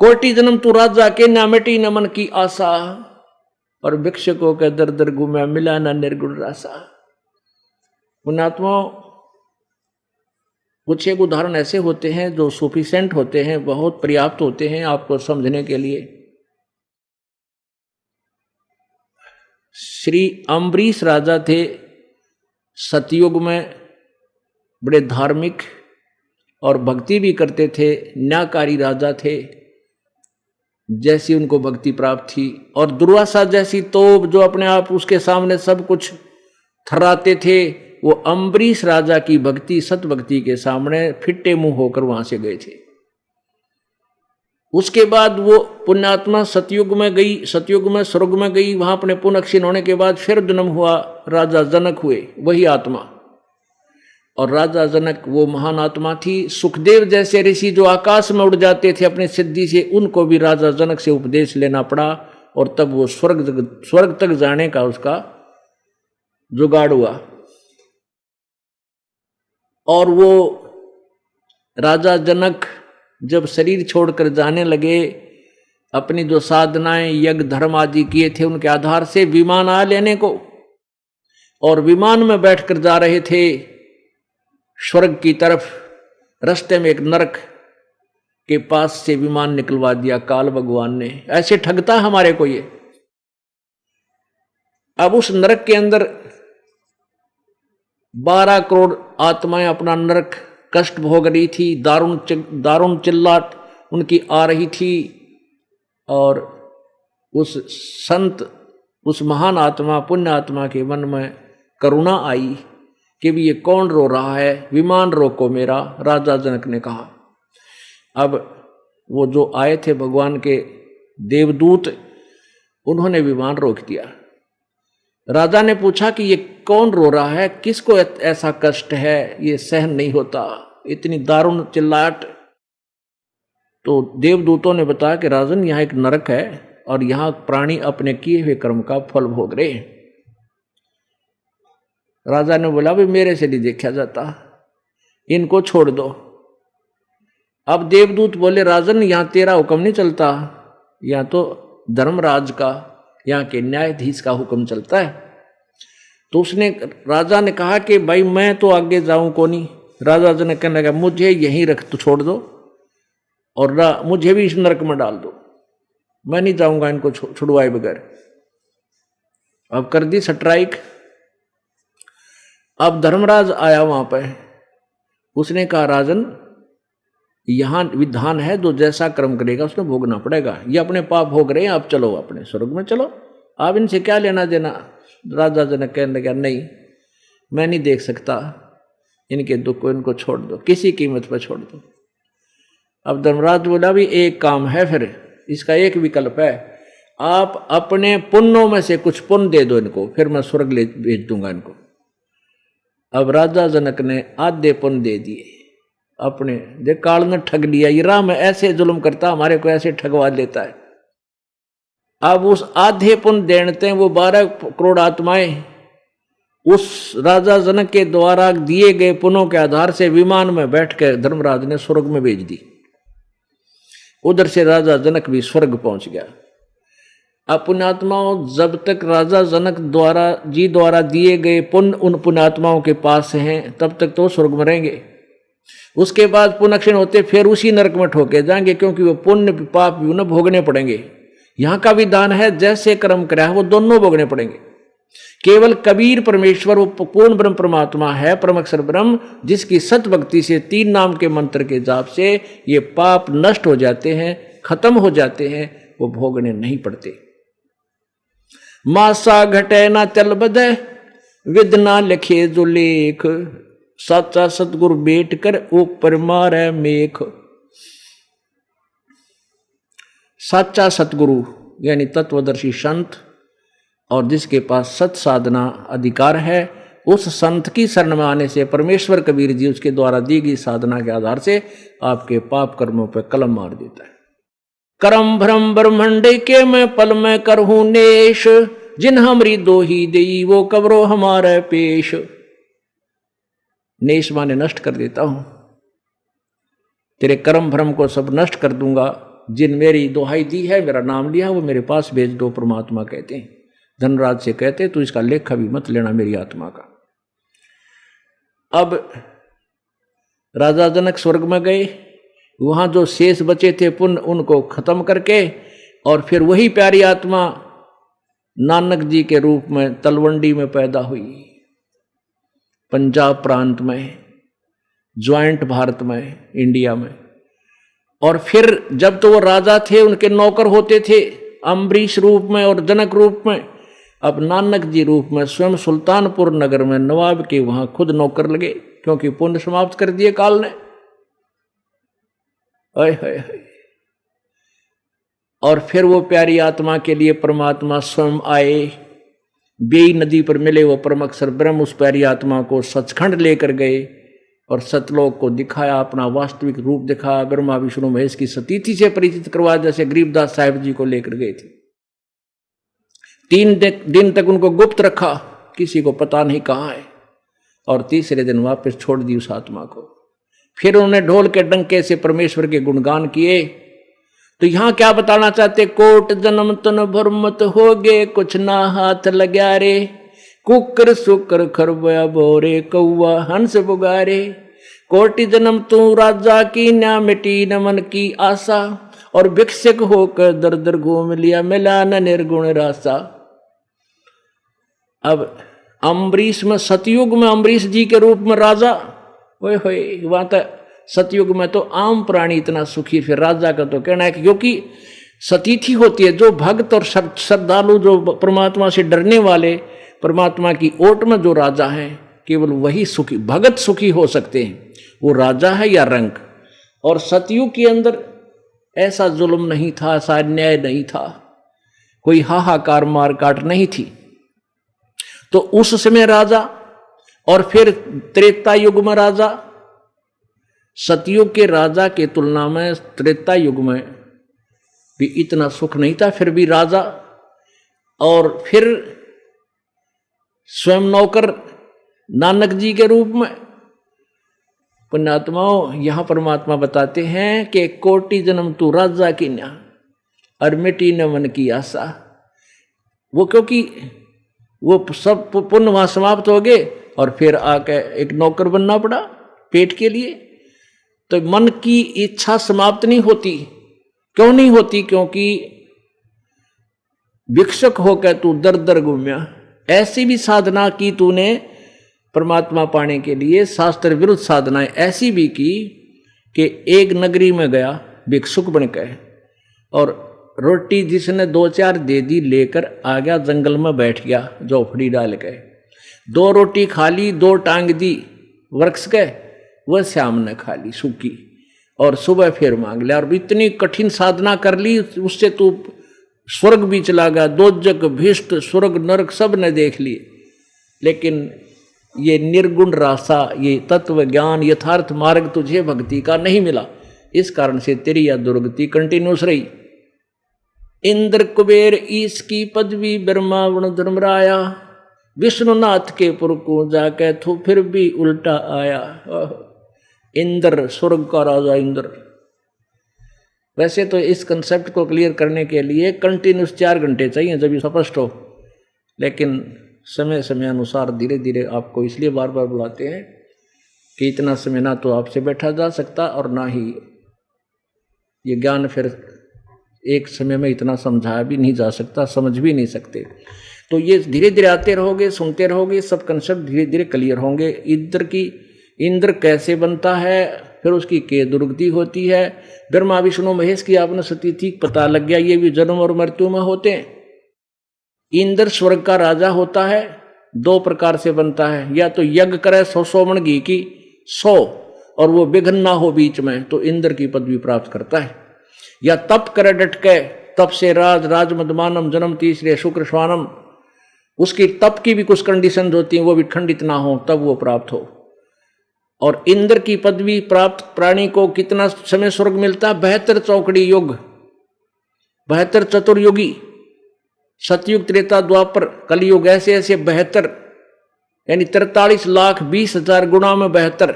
कोटि जन्म तू राजा के ना मिटी न मन की आशा, और भिक्षकों के दर दर घूमा मिला ना निर्गुण रासा। पुण्यात्मा, कुछ एक उदाहरण ऐसे होते हैं जो सफिशिएंट होते हैं, बहुत पर्याप्त होते हैं आपको समझने के लिए। श्री अम्बरीश राजा थे, सतयुग में बड़े धार्मिक और भक्ति भी करते थे, न्यायकारी राजा थे, जैसी उनको भक्ति प्राप्त थी। और दुर्वासा जैसी तोप जो अपने आप उसके सामने सब कुछ थर्राते थे, वो अम्बरीश राजा की भक्ति सत भक्ति के सामने फिट्टे मुंह होकर वहां से गए थे। उसके बाद वो पुण्यात्मा सतयुग में गई, सतयुग में स्वर्ग में गई, वहां अपने पुण्य क्षीण होने के बाद फिर जन्म हुआ, राजा जनक हुए, वही आत्मा। और राजा जनक वो महान आत्मा थी। सुखदेव जैसे ऋषि जो आकाश में उड़ जाते थे अपनी सिद्धि से, उनको भी राजा जनक से उपदेश लेना पड़ा, और तब वो स्वर्ग तक जाने का उसका जुगाड़ हुआ। और वो राजा जनक जब शरीर छोड़कर जाने लगे, अपनी जो साधनाएं यज्ञ धर्म आदि किए थे उनके आधार से विमान आ लेने को, और विमान में बैठकर जा रहे थे स्वर्ग की तरफ। रास्ते में एक नरक के पास से विमान निकलवा दिया काल भगवान ने। ऐसे ठगता हमारे को ये। अब उस नरक के अंदर 12 करोड़ आत्माएं अपना नरक कष्ट भोग रही थी, दारुण चिल्लाट उनकी आ रही थी। और उस संत, उस महान आत्मा, पुण्य आत्मा के मन में करुणा आई कि भी ये कौन रो रहा है, विमान रोको मेरा। राजा जनक ने कहा। अब वो जो आए थे भगवान के देवदूत, उन्होंने विमान रोक दिया। राजा ने पूछा कि ये कौन रो रहा है, किसको ऐसा कष्ट है, ये सहन नहीं होता, इतनी दारुण चिल्लाहट। तो देवदूतों ने बताया कि राजन, यहाँ एक नरक है और यहाँ प्राणी अपने किए हुए कर्म का फल भोग रहे हैं। राजा ने बोला, भाई मेरे से नहीं देखा जाता, इनको छोड़ दो। अब देवदूत बोले, राजन यहाँ तेरा हुक्म नहीं चलता, यहाँ तो धर्मराज का, यहाँ के न्यायाधीश का हुक्म चलता है। तो उसने, राजा ने कहा कि भाई मैं तो आगे जाऊं को नहीं। राजा जी ने कहने लगा, मुझे यहीं रख, तो छोड़ दो और मुझे भी इस नरक में डाल दो, मैं नहीं जाऊंगा इनको छुड़वाए बगैर। अब कर दी स्ट्राइक। अब धर्मराज आया वहां पर, उसने कहा, राजन यहां विधान है, जो जैसा कर्म करेगा उसने भोगना पड़ेगा, ये अपने पाप भोग रहे हैं, आप चलो अपने स्वर्ग में चलो, आप इनसे क्या लेना देना। राजा जी ने कहने लगा, नहीं मैं नहीं देख सकता इनके दुख को, इनको छोड़ दो, किसी कीमत पर छोड़ दो। अब धर्मराज बोला, भी एक काम है, फिर इसका एक विकल्प है, आप अपने पुण्यों में से कुछ पुण्य दे दो इनको, फिर मैं स्वर्ग ले भेज दूंगा इनको। अब राजा जनक ने आधे पुण्य दे दिए अपने। देख काल ने ठग लिया, ये राम ऐसे जुल्म करता, हमारे को ऐसे ठगवा लेता है। अब उस आधे पुण्य देते हैं वो 12 करोड़ आत्माएं उस राजा जनक के द्वारा दिए गए पुण्यों के आधार से विमान में बैठ कर धर्मराज ने स्वर्ग में भेज दी। उधर से राजा जनक भी स्वर्ग पहुंच गया। अब पुण्यात्माओं, जब तक राजा जनक द्वारा दिए गए पुण्य उन पुण्यात्माओं के पास हैं, तब तक तो स्वर्ग में रहेंगे। उसके बाद पुण्यक्षीण होते फिर उसी नरक में ठोके जाएंगे, क्योंकि वो पुण्य पाप भी उन्हें भोगने पड़ेंगे। यहां का विधान है, जैसे कर्म करा है वो दोनों भोगने पड़ेंगे। केवल कबीर परमेश्वर, वो पूर्ण ब्रह्म परमात्मा है, परमक्षर ब्रह्म, जिसकी सत भक्ति से 3 नाम के मंत्र के जाप से ये पाप नष्ट हो जाते हैं, खत्म हो जाते हैं, वो भोगने नहीं पड़ते। मासा घटे ना चल बदे, विद ना लिखे जो लेख, साचा सतगुरु बेट कर ऊपर मारे मेख। साचा सतगुरु यानी तत्वदर्शी संत, और जिसके पास सत साधना अधिकार है, उस संत की शरण में आने से परमेश्वर कबीर जी उसके द्वारा दी गई साधना के आधार से आपके पाप कर्मों पर कलम मार देता है। करम भ्रम ब्रह्मंड के मैं पल में करहूं नेश, जिन हमरी दो ही देई वो कब्रो हमारे पेश। नेश माने नष्ट कर देता हूं, तेरे कर्म भ्रम को सब नष्ट कर दूंगा। जिन मेरी दोहाई दी है, मेरा नाम लिया, वो मेरे पास भेज दो। परमात्मा कहते हैं, धनराज से कहते तू इसका लेखा भी मत लेना मेरी आत्मा का। अब राजा जनक स्वर्ग में गए, वहां जो शेष बचे थे पुण्य उनको खत्म करके, और फिर वही प्यारी आत्मा नानक जी के रूप में तलवंडी में पैदा हुई, पंजाब प्रांत में, ज्वाइंट भारत में, इंडिया में। और फिर जब तो वो राजा थे, उनके नौकर होते थे अम्बरीश रूप में और जनक रूप में, अब नानक जी रूप में स्वयं सुल्तानपुर नगर में नवाब के वहां खुद नौकर लगे, क्योंकि पुण्य समाप्त कर दिए काल ने। और फिर वो प्यारी आत्मा के लिए परमात्मा स्वयं आए, बेई नदी पर मिले वो परम अक्षर ब्रह्म उस प्यारी आत्मा को सचखंड लेकर गए और सतलोक को दिखाया, अपना वास्तविक रूप दिखाया, ब्रह्मा विष्णु महेश की सतीथि से परिचित करवाया, जैसे गरीबदास साहिब जी को लेकर गए थे। 3 दिन तक उनको गुप्त रखा, किसी को पता नहीं कहाँ है, और तीसरे दिन वापस छोड़ दी उस आत्मा को। फिर उन्होंने ढोल के डंके से परमेश्वर के गुणगान किए। तो यहां क्या बताना चाहते, कोट जन्म तन भरमत हो गे, कुछ ना हाथ लग्या रे, कुकर सुकर खरबया बोरे, कौआ हंस बुगारे। कोटि जन्म तू राजा की, ना मिटी न मन की आशा, और भिक्षक होकर दर दर घूम लिया, मिला न निर्गुण रासा। अब अम्बरीश में, सतयुग में अम्बरीश जी के रूप में राजा, ओए होए, वहां तक सतयुग में तो आम प्राणी इतना सुखी, फिर राजा का तो कहना है, क्योंकि सतीथि होती है, जो भक्त और श्रद्धालु, जो परमात्मा से डरने वाले, परमात्मा की ओट में जो राजा हैं, केवल वही सुखी, भगत सुखी हो सकते हैं, वो राजा है या रंक। और सतयुग के अंदर ऐसा जुल्म नहीं था, ऐसा अन्याय नहीं था, कोई हाहाकार मार काट नहीं थी। तो उस समय राजा, और फिर त्रेता युग में राजा। सतयुग के राजा के तुलना में त्रेता युग में भी इतना सुख नहीं था, फिर भी राजा। और फिर स्वयं नौकर नानक जी के रूप में। पुण्यात्माओं, यहां परमात्मा बताते हैं कि कोटि जन्म तू राजा की न्या, और मिटी न मन की आशा। वो क्योंकि वो सब पुण्य वहां समाप्त हो गए, और फिर आके एक नौकर बनना पड़ा पेट के लिए। तो मन की इच्छा समाप्त नहीं होती। क्यों नहीं होती? क्योंकि भिक्षक होकर तू दर दर घूमया, ऐसी भी साधना की तूने परमात्मा पाने के लिए, शास्त्र विरुद्ध साधनाएं ऐसी भी की कि एक नगरी में गया भिक्षुक बनकर, और रोटी जिसने 2-4 दे दी लेकर आ गया, जंगल में बैठ गया झोपड़ी डाल के, 2 रोटी खा ली, 2 टांग दी वृक्ष के, वह श्याम ने खा ली सूखी, और सुबह फिर मांग लिया। और इतनी कठिन साधना कर ली, उससे तू स्वर्ग भी चला गया, दोजक भिष्ट स्वर्ग नरक सब ने देख लिए, लेकिन ये निर्गुण रासा, ये तत्व ज्ञान, यथार्थ मार्ग तुझे भक्ति का नहीं मिला। इस कारण से तेरी यह दुर्गति कंटिन्यूस रही। इंद्र कुबेर ईश की पदवी, ब्रह्मा वरुण धर्मराया, विष्णुनाथ के पुर को जाके तो फिर भी उल्टा आया। इंद्र, स्वर्ग का राजा इंद्र। वैसे तो इस कंसेप्ट को क्लियर करने के लिए कंटिन्यूस 4 घंटे चाहिए जब ये स्पष्ट हो, लेकिन समय समय अनुसार धीरे धीरे आपको इसलिए बार बार बुलाते हैं कि इतना समय ना तो आपसे बैठा जा सकता, और ना ही ये ज्ञान फिर एक समय में इतना समझाया भी नहीं जा सकता, समझ भी नहीं सकते। तो ये धीरे धीरे आते रहोगे, सुनते रहोगे, सब कंसेप्ट धीरे धीरे क्लियर होंगे। इंद्र कैसे बनता है, फिर उसकी के दुर्गति होती है, ब्रह्मा विष्णु महेश की आपने सतीथि पता लग गया, ये भी जन्म और मृत्यु में होते हैं। इंद्र स्वर्ग का राजा होता है, 2 प्रकार से बनता है, या तो यज्ञ करे 100 मण घी की 100, और वो विघ्न ना हो बीच में, तो इंद्र की पदवी प्राप्त करता है। या तप करे डट के, तप से राज मदमानम जन्म तीसरे शुक्र श्वानम, उसकी तप की भी कुछ कंडीशन होती है, वो भी खंडित ना हो तब वो प्राप्त हो। और इंद्र की पदवी प्राप्त प्राणी को कितना समय स्वर्ग मिलता है? 72 चौकड़ी युग, 72 चतुर्युगी, सतयुग, त्रेता, द्वापर, कलयुग, ऐसे ऐसे 72, यानी 43,20,000 गुणा में 72।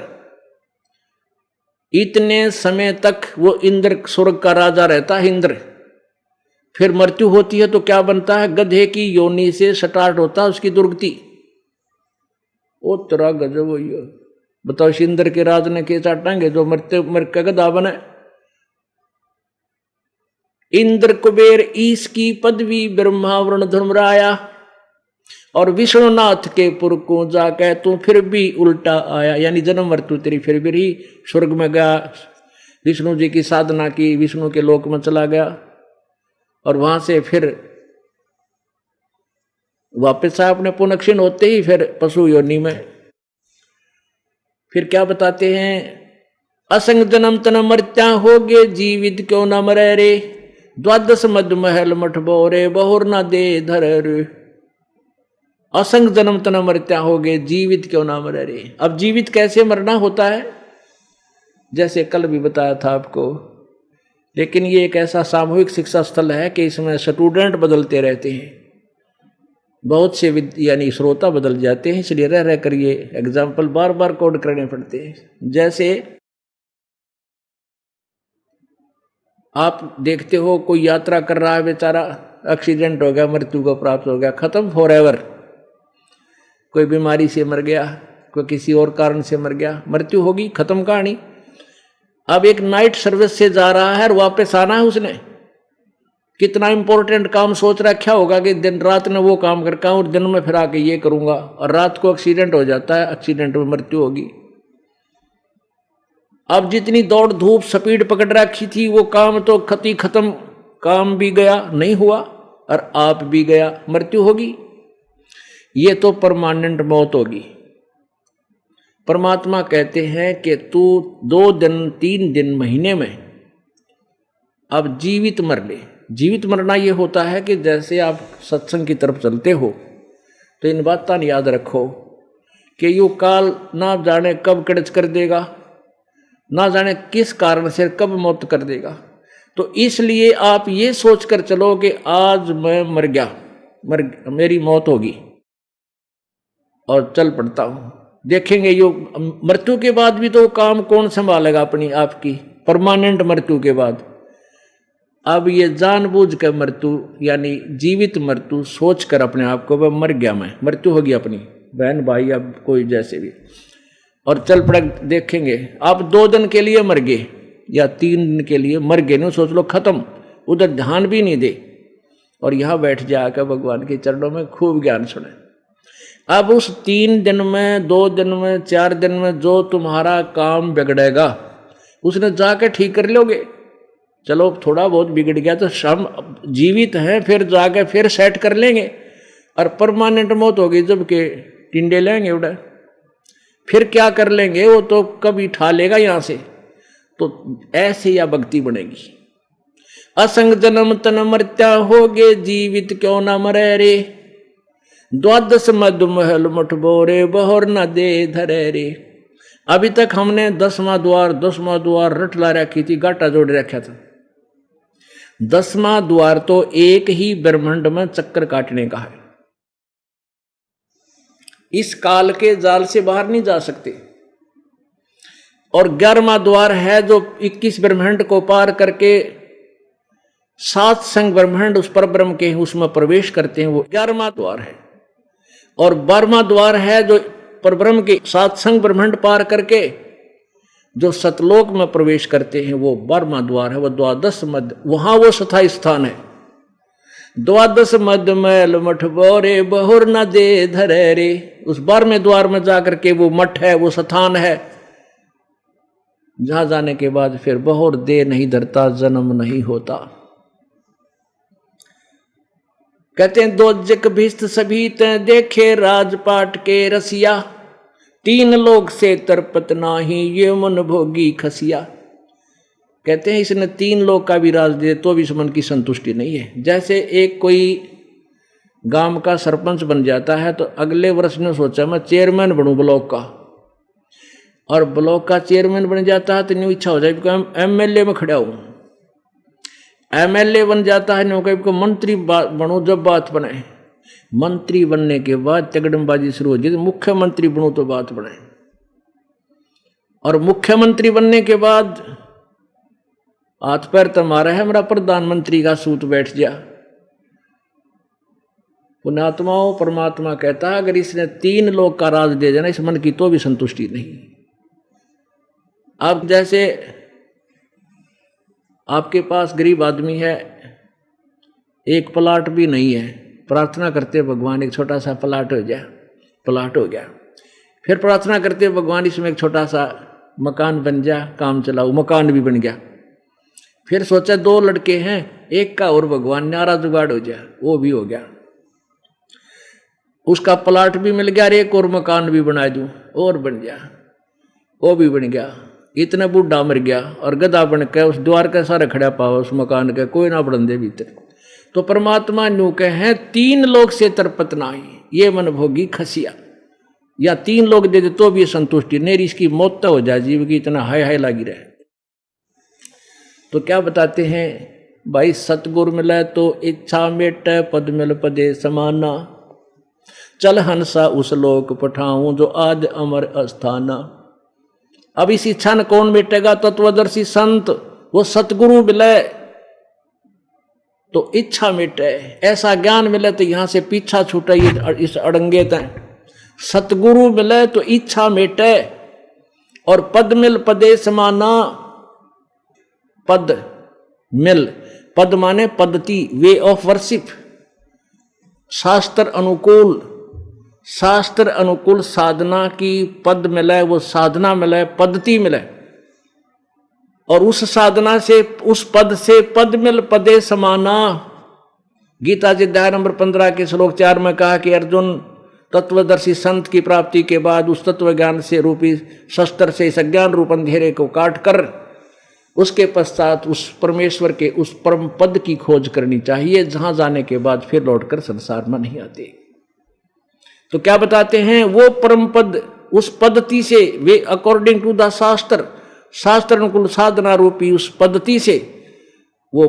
इतने समय तक वो इंद्र स्वर्ग का राजा रहता है इंद्र। फिर मृत्यु होती है तो क्या बनता है? गधे की योनि से स्टार्ट होता है उसकी दुर्गति। ओ तेरा गजब हुई है। बताओ, इंद्र के राज ने के चाटांगे जो मरते मर के गधा बने। इंद्र कुबेर ईश की पदवी ब्रह्मा वरुण धर्मराया, और विष्णुनाथ के पुर को जाके तू फिर भी उल्टा आया, यानी जन्म मृत्यु तेरी फिर भी स्वर्ग में गया, विष्णु जी की साधना की, विष्णु के लोक में चला गया, और वहां से फिर वापस आया अपने पुनः क्षीण होते ही फिर पशु योनि में। फिर क्या बताते हैं? असंग जन्म तन मर्त्या होगे जीवित क्यों न मरे रे, द्वादश मध्य महल मठ बोरे बहुर न दे धर रे। असंग जन्म तन मर्त्या होगे जीवित क्यों ना मरे रे। अब जीवित कैसे मरना होता है? जैसे कल भी बताया था आपको, लेकिन ये एक ऐसा सामूहिक शिक्षा स्थल है कि इसमें स्टूडेंट बदलते रहते हैं, बहुत से यानी श्रोता बदल जाते हैं, इसलिए रह रह कर ये एग्जाम्पल बार बार कोड करने पड़ते हैं। जैसे आप देखते हो कोई यात्रा कर रहा है, बेचारा एक्सीडेंट हो गया, मृत्यु को प्राप्त हो गया, खत्म फॉरएवर। कोई बीमारी से मर गया, कोई किसी और कारण से मर गया, मृत्यु होगी, खत्म कहानी। अब एक नाइट सर्विस से जा रहा है और वापस आना है उसने, कितना इंपॉर्टेंट काम सोच रखा होगा कि दिन रात में वो काम करके और दिन में फिर आके ये करूंगा, और रात को एक्सीडेंट हो जाता है, एक्सीडेंट में मृत्यु होगी। अब जितनी दौड़ धूप स्पीड पकड़ रखी थी वो काम तो खत्म, काम भी गया, नहीं हुआ, और आप भी गया, मृत्यु होगी। ये तो परमानेंट मौत होगी। परमात्मा कहते हैं कि तू 2 दिन 3 दिन महीने में अब जीवित मर ले। जीवित मरना ये होता है कि जैसे आप सत्संग की तरफ चलते हो तो इन बातों याद रखो कि यो काल ना जाने कब कड़च कर देगा, ना जाने किस कारण से कब मौत कर देगा। तो इसलिए आप ये सोच कर चलो कि आज मैं मर गया, मेरी मौत होगी, और चल पड़ता हूं। देखेंगे यो मृत्यु के बाद भी तो काम कौन संभालेगा अपनी आपकी, परमानेंट मृत्यु के बाद। अब ये जानबूझ कर मृत्यु यानी जीवित मृत्यु सोच कर अपने आप को मर गया मैं, मृत्यु होगी अपनी बहन भाई अब कोई जैसे भी, और चल पड़ा। देखेंगे आप 2 दिन के लिए मर गए या 3 दिन के लिए मर गए, नहीं सोच लो खत्म, उधर ध्यान भी नहीं दे, और यहां बैठ जाकर भगवान के चरणों में खूब ज्ञान सुने। अब उस 3 दिन में, 2 दिन में, 4 दिन में जो तुम्हारा काम बिगड़ेगा उसने जाके ठीक कर लोगे। चलो थोड़ा बहुत बिगड़ गया तो हम जीवित हैं, फिर जाके फिर सेट कर लेंगे, और परमानेंट मौत होगी जबकि टिंडे लेंगे उड़ा, फिर क्या कर लेंगे, वो तो कभी ठा लेगा यहां से। तो ऐसे या भक्ति बनेगी। असंग जन्म तन मर्त्या होगे जीवित क्यों ना मरे रे, द्वादश मधु महल मठ बोरे बहुर न दे धरे रे। अभी तक हमने 10वां द्वार रट ला रखी थी, गाटा जोड़ रखा था। 10वां द्वार तो एक ही ब्रह्मांड में चक्कर काटने का है, इस काल के जाल से बाहर नहीं जा सकते। और 11वां द्वार है जो 21 ब्रह्मांड को पार करके 7 संग ब्रह्मांड उस पर ब्रह्म के उसमें प्रवेश करते हैं, वो 11वां द्वार है। और 12वां द्वार है जो परब्रह्म के 7 संग ब्रह्मांड पार करके जो सतलोक में प्रवेश करते हैं, वो 12वां द्वार है, वो द्वादश मध्य, वहां वो स्थायी स्थान है। द्वादश मध्य मैल मठ बोरे बहुर न दे धरे रे, उस 12वें द्वार में जाकर के वो मठ है, वो स्थान है, जहां जाने के बाद फिर बहुर दे नहीं धरता, जन्म नहीं होता। कहते हैं दोजक भिस्त सभी ते देखे राजपाट के रसिया, 3 लोग से तरपत नाही ये मन भोगी खसिया। कहते हैं इसने 3 लोग का भी राज दे तो भी इस मन की संतुष्टि नहीं है। जैसे एक कोई गांव का सरपंच बन जाता है तो अगले वर्ष ने सोचा मैं चेयरमैन बनूं ब्लॉक का, और ब्लॉक का चेयरमैन बन जाता है तो न्यू इच्छा हो जाए कि एमएलए में खड़ा हूं। एमएलए बन जाता है न्यू कहीं मंत्री बनूं जब बात बने। मंत्री बनने के बाद तगड़मबाजी शुरू हो जाए, मुख्यमंत्री बनूं तो बात बने। और मुख्यमंत्री बनने के बाद हाथ पैर तो मारा है, मेरा प्रधानमंत्री का सूत बैठ गया। पुण्यात्माओं, परमात्मा कहता है अगर इसने 3 लोग का राज दे देना इस मन की तो भी संतुष्टि नहीं। अब जैसे आपके पास गरीब आदमी है, एक प्लाट भी नहीं है, प्रार्थना करते भगवान एक छोटा सा प्लाट हो जाए, प्लाट हो गया। फिर प्रार्थना करते भगवान इसमें एक छोटा सा मकान बन जा, काम चलाओ, मकान भी बन गया। फिर सोचा 2 लड़के हैं, एक का और भगवान न्यारा जुगाड़ हो जाए, वो भी हो गया। उसका प्लाट भी मिल गया, एक और मकान भी बना दूं, और बन गया, वो भी बन गया। इतना बूढ़ा मर गया और गधा बन के उस द्वार के सारे खड़ा पावा उस मकान के, कोई ना बढ़न दे भीतर। तो परमात्मा न्यू के हैं 3 लोग से तरपत नाही, ये मन भोगी खसिया। या 3 लोग दे दे तो भी संतुष्टि नहीं, इसकी मौत तो हो जाए जीव की, इतना हाय हाय लगी रहे। तो क्या बताते हैं भाई, सतगुरु मिले तो इच्छा मेटे, पद मिल पदे समाना। चल हंसा उस लोक पठाऊं जो आज अमर अस्थाना। अब इस इच्छा न कौन मिटेगा? तत्वदर्शी संत, वो सतगुरु मिले तो इच्छा मिटे, ऐसा ज्ञान मिले तो यहां से पीछा छूटे इस अड़ंगे तय। सतगुरु मिले तो इच्छा मिटे, और पद मिल पदे समाना। पद मिल, पद माने पद्धति, वे ऑफ वर्शिप, शास्त्र अनुकूल, शास्त्र अनुकूल साधना की पद मिले, वो साधना मिले, पद्धति मिले, और उस साधना से, उस पद से पद मिल पदे समाना। गीता जी अध्याय नंबर 15 के श्लोक 4 में कहा कि अर्जुन, तत्वदर्शी संत की प्राप्ति के बाद उस तत्व ज्ञान से रूपी शस्त्र से इस अज्ञान रूप अंधेरे को काट कर उसके पश्चात उस परमेश्वर के उस परम पद की खोज करनी चाहिए, जहां जाने के बाद फिर लौटकर संसार में नहीं आते। तो क्या बताते हैं, वो परम पद, उस पद्धति से, वे अकॉर्डिंग टू द शास्त्र, शास्त्र अनुकूल साधना रूपी उस पद्धति से वो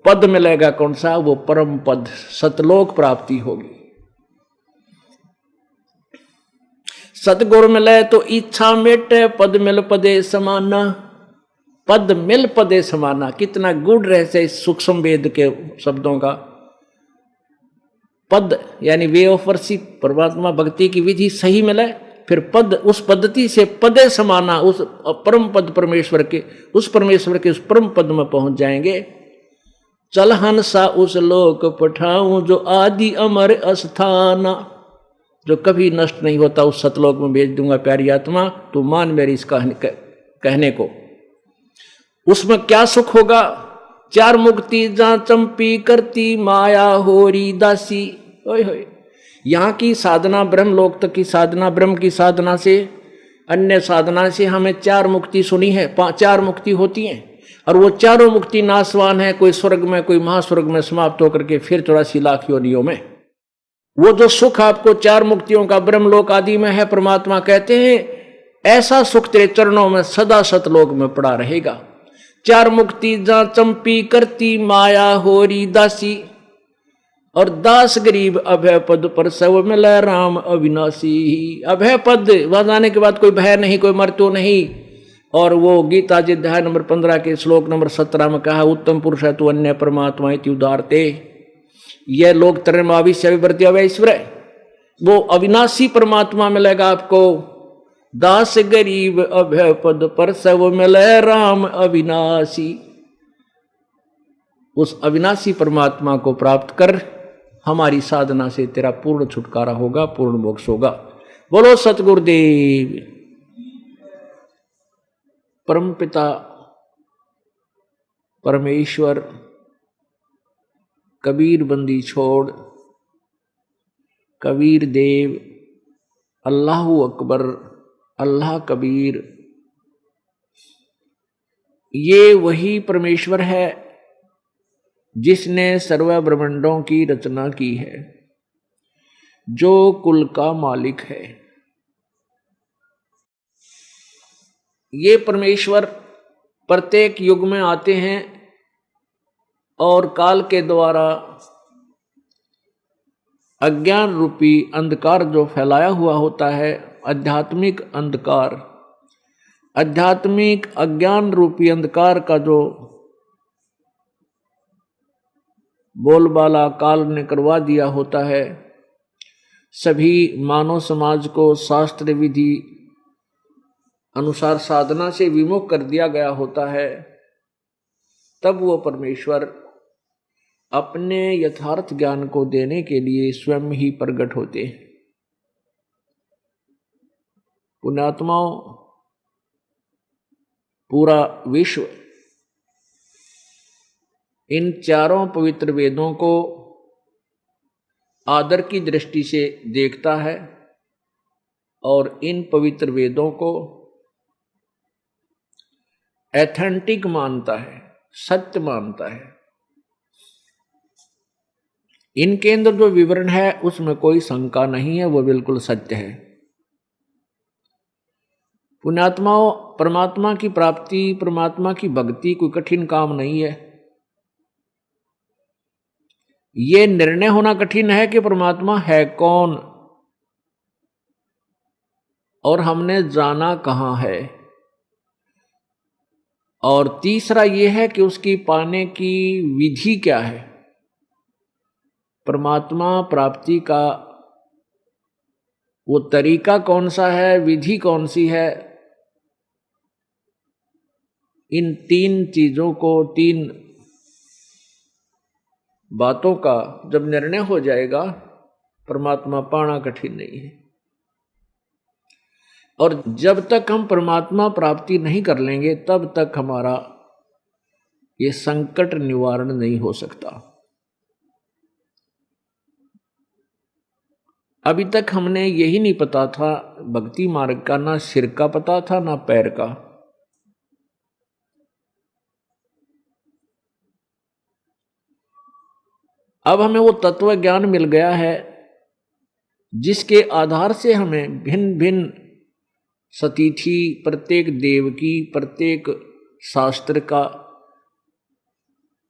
पद मिलेगा। कौन सा? वो परम पद, सतलोक प्राप्ति होगी। सतगुरु मिले तो इच्छा मेटे, पद मिल पदे समाना। पद मिल पदे समाना, कितना गूढ़ रहस्य इस सूक्ष्म वेद के शब्दों का। पद यानी वे ऑफ वर्शिप, परमात्मा भक्ति की विधि सही मिले, फिर पद, उस पद्धति से पदे समाना, उस परम पद परमेश्वर के, उस परमेश्वर के उस परम पद में पहुंच जाएंगे। चल हंसा उस लोक पठाऊं जो आदि अमर अस्थाना। जो कभी नष्ट नहीं होता उस सतलोक में भेज दूंगा प्यारी आत्मा, तू मान मेरी इस कहने को। उसमें क्या सुख होगा? 4 मुक्ति जहां चंपी करती माया होरी दासी। ओए होए, यहाँ की साधना ब्रह्म लोक तक की साधना, ब्रह्म की साधना से, अन्य साधना से हमें 4 मुक्ति सुनी है, 4 मुक्ति होती हैं, और वो चारों मुक्ति नाशवान है। कोई स्वर्ग में, कोई महास्वर्ग में समाप्त होकर के फिर 84 लाख योनियों में। वो जो सुख आपको 4 मुक्तियों का ब्रह्मलोक आदि में है, परमात्मा कहते हैं ऐसा सुख तेरे चरणों में सदा सतलोक में पड़ा रहेगा। 4 मुक्ति जहां चंपी करती माया होरी दासी, और दास गरीब अभय पद पर सब मिले राम अविनाशी। अभय पद वहां जाने के बाद कोई भय नहीं, कोई मृत्यु नहीं। और वो गीता जी अध्याय नंबर 15 के श्लोक नंबर 17 में कहा, उत्तम पुरुष है तू अन्य परमात्मा इति उदारते। यह लोक त्रयमाविश्य विवर्त्य वैश्वर, वो अविनाशी परमात्मा मिलेगा आपको। दास गरीब अभय पद पर सब मिले राम अविनाशी। उस अविनाशी परमात्मा को प्राप्त कर हमारी साधना से तेरा पूर्ण छुटकारा होगा, पूर्ण मोक्ष होगा। बोलो सतगुरुदेव। परमपिता परमेश्वर कबीर बंदी छोड़, कबीर देव, अल्लाहु अकबर, अल्लाह कबीर, ये वही परमेश्वर है जिसने सर्व ब्रह्मांडों की रचना की है। जो कुल का मालिक है। ये परमेश्वर प्रत्येक युग में आते हैं और काल के द्वारा अज्ञान रूपी अंधकार जो फैलाया हुआ होता है, आध्यात्मिक अंधकार, आध्यात्मिक अज्ञान रूपी अंधकार का जो बोलबाला काल ने करवा दिया होता है, सभी मानव समाज को शास्त्र विधि अनुसार साधना से विमुख कर दिया गया होता है, तब वो परमेश्वर अपने यथार्थ ज्ञान को देने के लिए स्वयं ही प्रकट होते हैं। पुण्यात्माओं, पूरा विश्व इन चारों पवित्र वेदों को आदर की दृष्टि से देखता है और इन पवित्र वेदों को एथेंटिक मानता है, सत्य मानता है। इनके अंदर जो विवरण है उसमें कोई शंका नहीं है, वो बिल्कुल सत्य है। पुण्यात्माओं, परमात्मा की प्राप्ति, परमात्मा की भक्ति कोई कठिन काम नहीं है। ये निर्णय होना कठिन है कि परमात्मा है कौन और हमने जाना कहाँ है। और तीसरा ये है कि उसकी पाने की विधि क्या है। परमात्मा प्राप्ति का वो तरीका कौन सा है, विधि कौन सी है। इन तीन चीजों को, तीन बातों का जब निर्णय हो जाएगा, परमात्मा पाना कठिन नहीं है। और जब तक हम परमात्मा प्राप्ति नहीं कर लेंगे तब तक हमारा ये संकट निवारण नहीं हो सकता। अभी तक हमने यही नहीं पता था भक्ति मार्ग का, ना सिर का पता था ना पैर का। अब हमें वो तत्व ज्ञान मिल गया है जिसके आधार से हमें भिन्न भिन्न सतिथि, प्रत्येक देव की, प्रत्येक शास्त्र का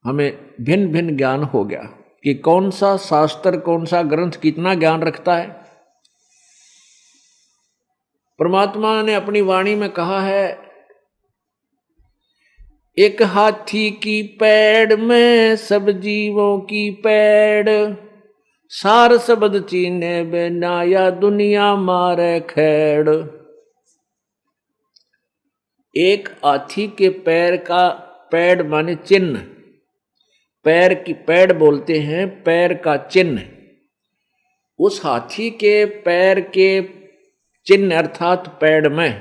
हमें भिन्न भिन्न ज्ञान हो गया कि कौन सा शास्त्र, कौन सा ग्रंथ कितना ज्ञान रखता है। परमात्मा ने अपनी वाणी में कहा है, एक हाथी की पैड़ में सब जीवों की पैड़, सार शब्द चीने बिना या दुनिया मारे खेड़। एक हाथी के पैर का, पैड़ माने चिन्ह, पैर की पैड़ बोलते हैं, पैर का चिन्ह। उस हाथी के पैर के चिन्ह अर्थात पैड़ में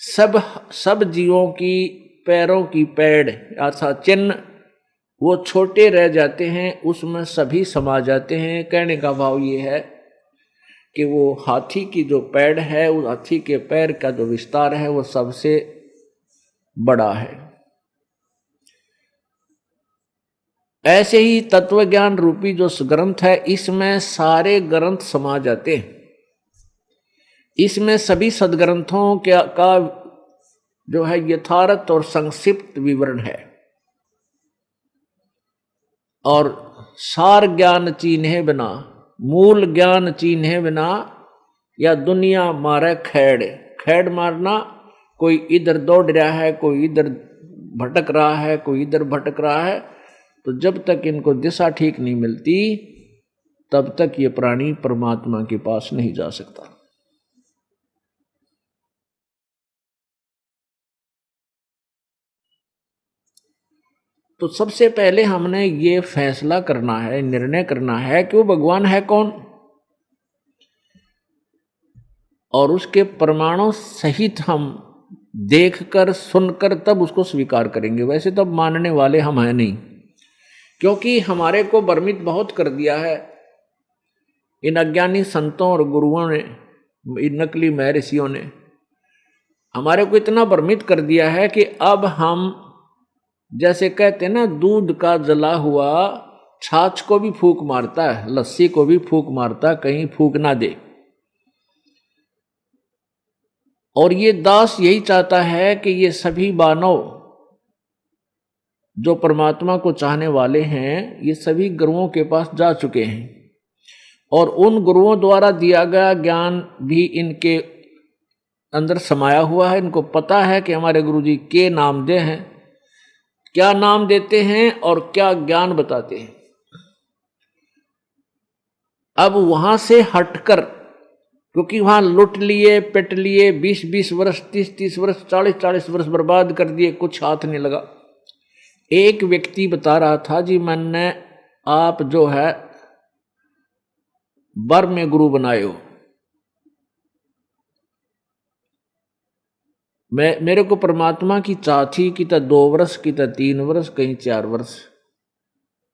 सब जीवों की पैरों की पैड़ अर्थात चिन्ह वो छोटे रह जाते हैं, उसमें सभी समा जाते हैं। कहने का भाव ये है कि वो हाथी की जो पैड़ है, उस हाथी के पैर का जो विस्तार है वो सबसे बड़ा है। ऐसे ही तत्वज्ञान रूपी जो ग्रंथ है, इसमें सारे ग्रंथ समा जाते हैं। इसमें सभी सदग्रंथों का जो है यथार्थ और संक्षिप्त विवरण है। और सार ज्ञान चीन्हे बिना, मूल ज्ञान चीन्हे बिना या दुनिया मारे खेड़। खेड़ मारना, कोई इधर दौड़ रहा है, कोई इधर भटक रहा है, कोई इधर भटक रहा है। तो जब तक इनको दिशा ठीक नहीं मिलती तब तक ये प्राणी परमात्मा के पास नहीं जा सकता। तो सबसे पहले हमने ये फैसला करना है, निर्णय करना है कि वो भगवान है कौन, और उसके प्रमाणों सहित हम देखकर सुनकर तब उसको स्वीकार करेंगे। वैसे तब मानने वाले हम हैं नहीं, क्योंकि हमारे को भ्रमित बहुत कर दिया है इन अज्ञानी संतों और गुरुओं ने, इन नकली महर्षियों ने हमारे को इतना भ्रमित कर दिया है कि अब हम जैसे कहते हैं ना, दूध का जला हुआ छाछ को भी फूंक मारता है, लस्सी को भी फूंक मारता है, कहीं फूंक ना दे। और ये दास यही चाहता है कि ये सभी मानव जो परमात्मा को चाहने वाले हैं, ये सभी गुरुओं के पास जा चुके हैं और उन गुरुओं द्वारा दिया गया ज्ञान भी इनके अंदर समाया हुआ है। इनको पता है कि हमारे गुरुजी के नाम दे हैं, क्या नाम देते हैं और क्या ज्ञान बताते हैं। अब वहां से हटकर, क्योंकि वहां लुट लिए, पिट लिए, 20-20 वर्ष, 30-30 वर्ष, 40-40 वर्ष बर्बाद कर दिए, कुछ हाथ नहीं लगा। एक व्यक्ति बता रहा था, जी मैंने आप जो है बर में गुरु बनाए हो, मेरे को परमात्मा की चाह थी कि 2 वर्ष, कि 3 वर्ष, कहीं 4 वर्ष,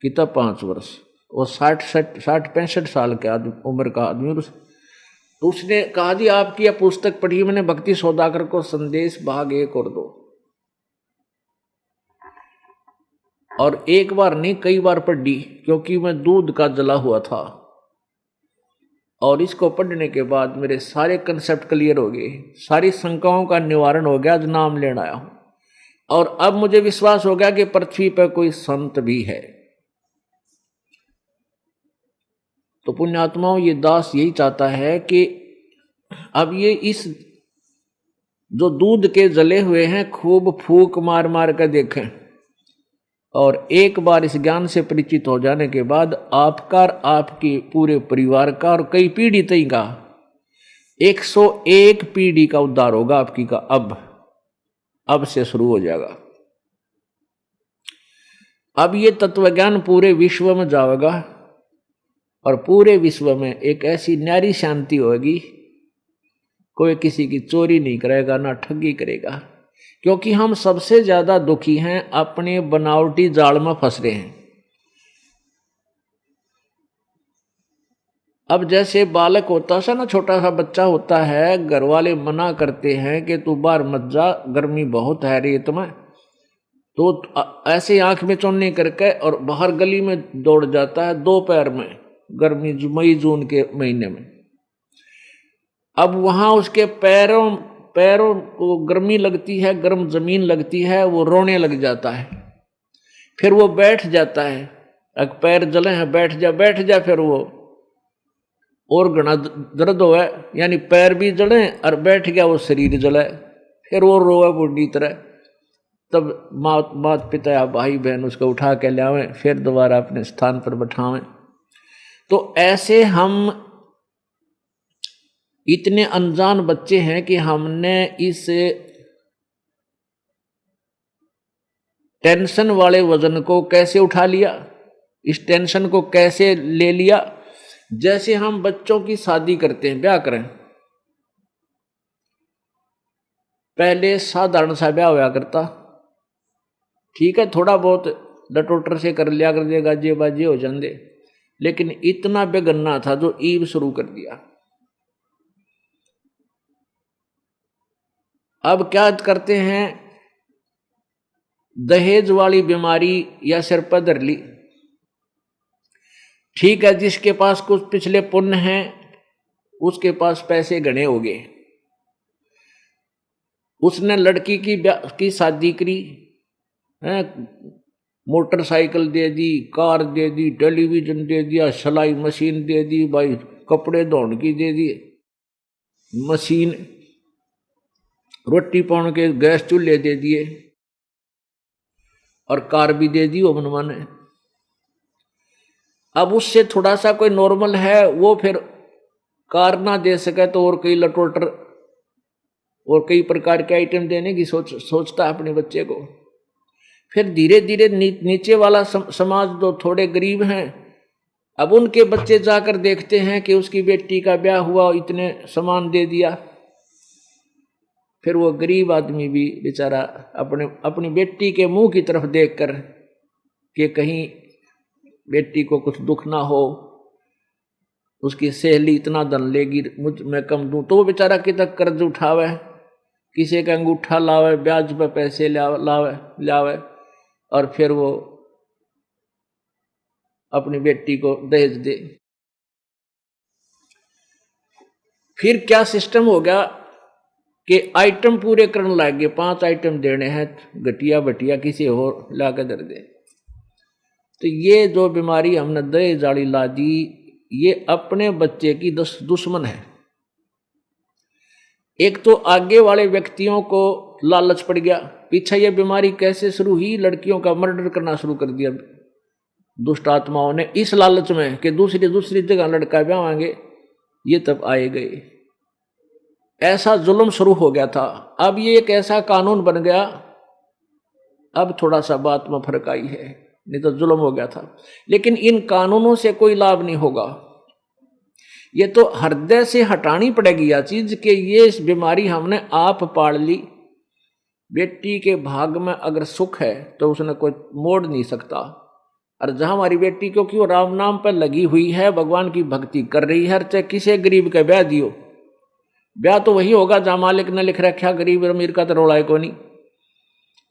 कि 5 वर्ष। वो 60-65 साल के उम्र का आदमी। तो उसने कहा, जी आपकी यह पुस्तक पढ़ी, मैंने भक्ति सौदागर को संदेश भाग 1 और 2, और एक बार नहीं कई बार पढ़ी, क्योंकि मैं दूध का जला हुआ था। और इसको पढ़ने के बाद मेरे सारे कंसेप्ट क्लियर हो गए, सारी शंकाओं का निवारण हो गया। आज नाम लेने आया हूं और अब मुझे विश्वास हो गया कि पृथ्वी पर कोई संत भी है। तो पुण्यात्माओं, ये दास यही चाहता है कि अब ये इस जो दूध के जले हुए हैं खूब फूक मार मार कर देखें, और एक बार इस ज्ञान से परिचित हो जाने के बाद आपका और आपके पूरे परिवार का और कई पीढ़ी तक का 101 पीढ़ी का उद्धार होगा आपकी का। अब से शुरू हो जाएगा। अब ये तत्वज्ञान पूरे विश्व में जाएगा और पूरे विश्व में एक ऐसी न्यारी शांति होगी, कोई किसी की चोरी नहीं करेगा, ना ठगी करेगा, क्योंकि हम सबसे ज्यादा दुखी हैं, अपने बनावटी जाल में फंस रहे हैं। अब जैसे बालक होता है ना, छोटा सा बच्चा होता है, घर वाले मना करते हैं कि तू बाहर मत जा, गर्मी बहुत है रेत में, तो ऐसे आंख में चौनी करके और बाहर गली में दौड़ जाता है दोपहर में, गर्मी मई जून के महीने में। अब वहां उसके पैरों को गर्मी लगती है, गर्म जमीन लगती है, वो रोने लग जाता है। फिर वो बैठ जाता है, अगर पैर जले हैं बैठ जा, फिर वो और घना दर्द हो है, यानी पैर भी जले और बैठ गया वो शरीर जले, फिर वो रोए बूढ़ी तरह। तब माता पिता या भाई बहन उसको उठा के लावें, फिर दोबारा अपने स्थान पर बैठावें। तो ऐसे हम इतने अनजान बच्चे हैं कि हमने इस टेंशन वाले वजन को कैसे उठा लिया, इस टेंशन को कैसे ले लिया। जैसे हम बच्चों की शादी करते हैं, ब्याह करें, पहले साधारण सा ब्याह होया करता, ठीक है, थोड़ा बहुत लटोटर से कर लिया कर दिया, गाजे बाजे हो जाते, लेकिन इतना बेगन्ना था जो ईब शुरू कर दिया। अब क्या करते हैं, दहेज वाली बीमारी या सिर पर धर ली, ठीक है, जिसके पास कुछ पिछले पुण्य हैं उसके पास पैसे घने हो गए, उसने लड़की की शादी करी, मोटरसाइकिल दे दी, कार दे दी, टेलीविजन दे दिया, सिलाई मशीन दे दी, भाई कपड़े धोने की दे दी मशीन, रोटी पाने के गैस चूल्हे दे दिए, और कार भी दे दी मनवा ने। अब उससे थोड़ा सा कोई नॉर्मल है, वो फिर कार ना दे सके तो और कई लटोटर और कई प्रकार के आइटम देने की सोचता है अपने बच्चे को। फिर धीरे धीरे नीचे वाला समाज जो थोड़े गरीब हैं, अब उनके बच्चे जाकर देखते हैं कि उसकी बेटी का ब्याह हुआ, इतने सामान दे दिया, फिर वो गरीब आदमी भी बेचारा अपनी बेटी के मुंह की तरफ देखकर कि कहीं बेटी को कुछ दुख ना हो, उसकी सहेली इतना धन लेगी मैं कम दूं, तो वो बेचारा कितना कर्ज उठावे, किसी का अंगूठा लावे, ब्याज पर पैसे लावे, और फिर वो अपनी बेटी को दहेज दे। फिर क्या सिस्टम हो गया कि आइटम पूरे करने लग गए, 5 आइटम देने हैं, घटिया बटिया किसी और लाकर दर दे। तो ये जो बीमारी हमने दहेज जाली ला दी, ये अपने बच्चे की दुश्मन है। एक तो आगे वाले व्यक्तियों को लालच पड़ गया, पीछे ये बीमारी कैसे शुरू हुई, लड़कियों का मर्डर करना शुरू कर दिया दुष्ट आत्माओं ने, इस लालच में कि दूसरी जगह लड़का ब्याहेंगे, ये तब आए गए। ऐसा जुल्म शुरू हो गया था। अब ये एक ऐसा कानून बन गया, अब थोड़ा सा बात में फर्क आई है, नहीं तो जुल्म हो गया था। लेकिन इन कानूनों से कोई लाभ नहीं होगा, ये तो हृदय से हटानी पड़ेगी यह चीज कि ये इस बीमारी हमने आप पाल ली। बेटी के भाग में अगर सुख है तो उसने कोई मोड़ नहीं सकता। और जहां हमारी बेटी क्योंकि वो राम नाम पर लगी हुई है, भगवान की भक्ति कर रही है, चाहे किसी गरीब का ब्याह दियो, ब्याह तो वही होगा जहां मालिक ने लिख रखा, गरीब और अमीर का तो रोड़ा को नहीं।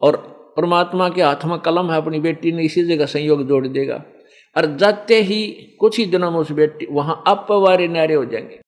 और परमात्मा के हाथ में कलम है, अपनी बेटी ने इसी जगह संयोग जोड़ देगा। और जाते ही कुछ ही दिनों में उस बेटी वहां अपवारे नारे हो जाएंगे।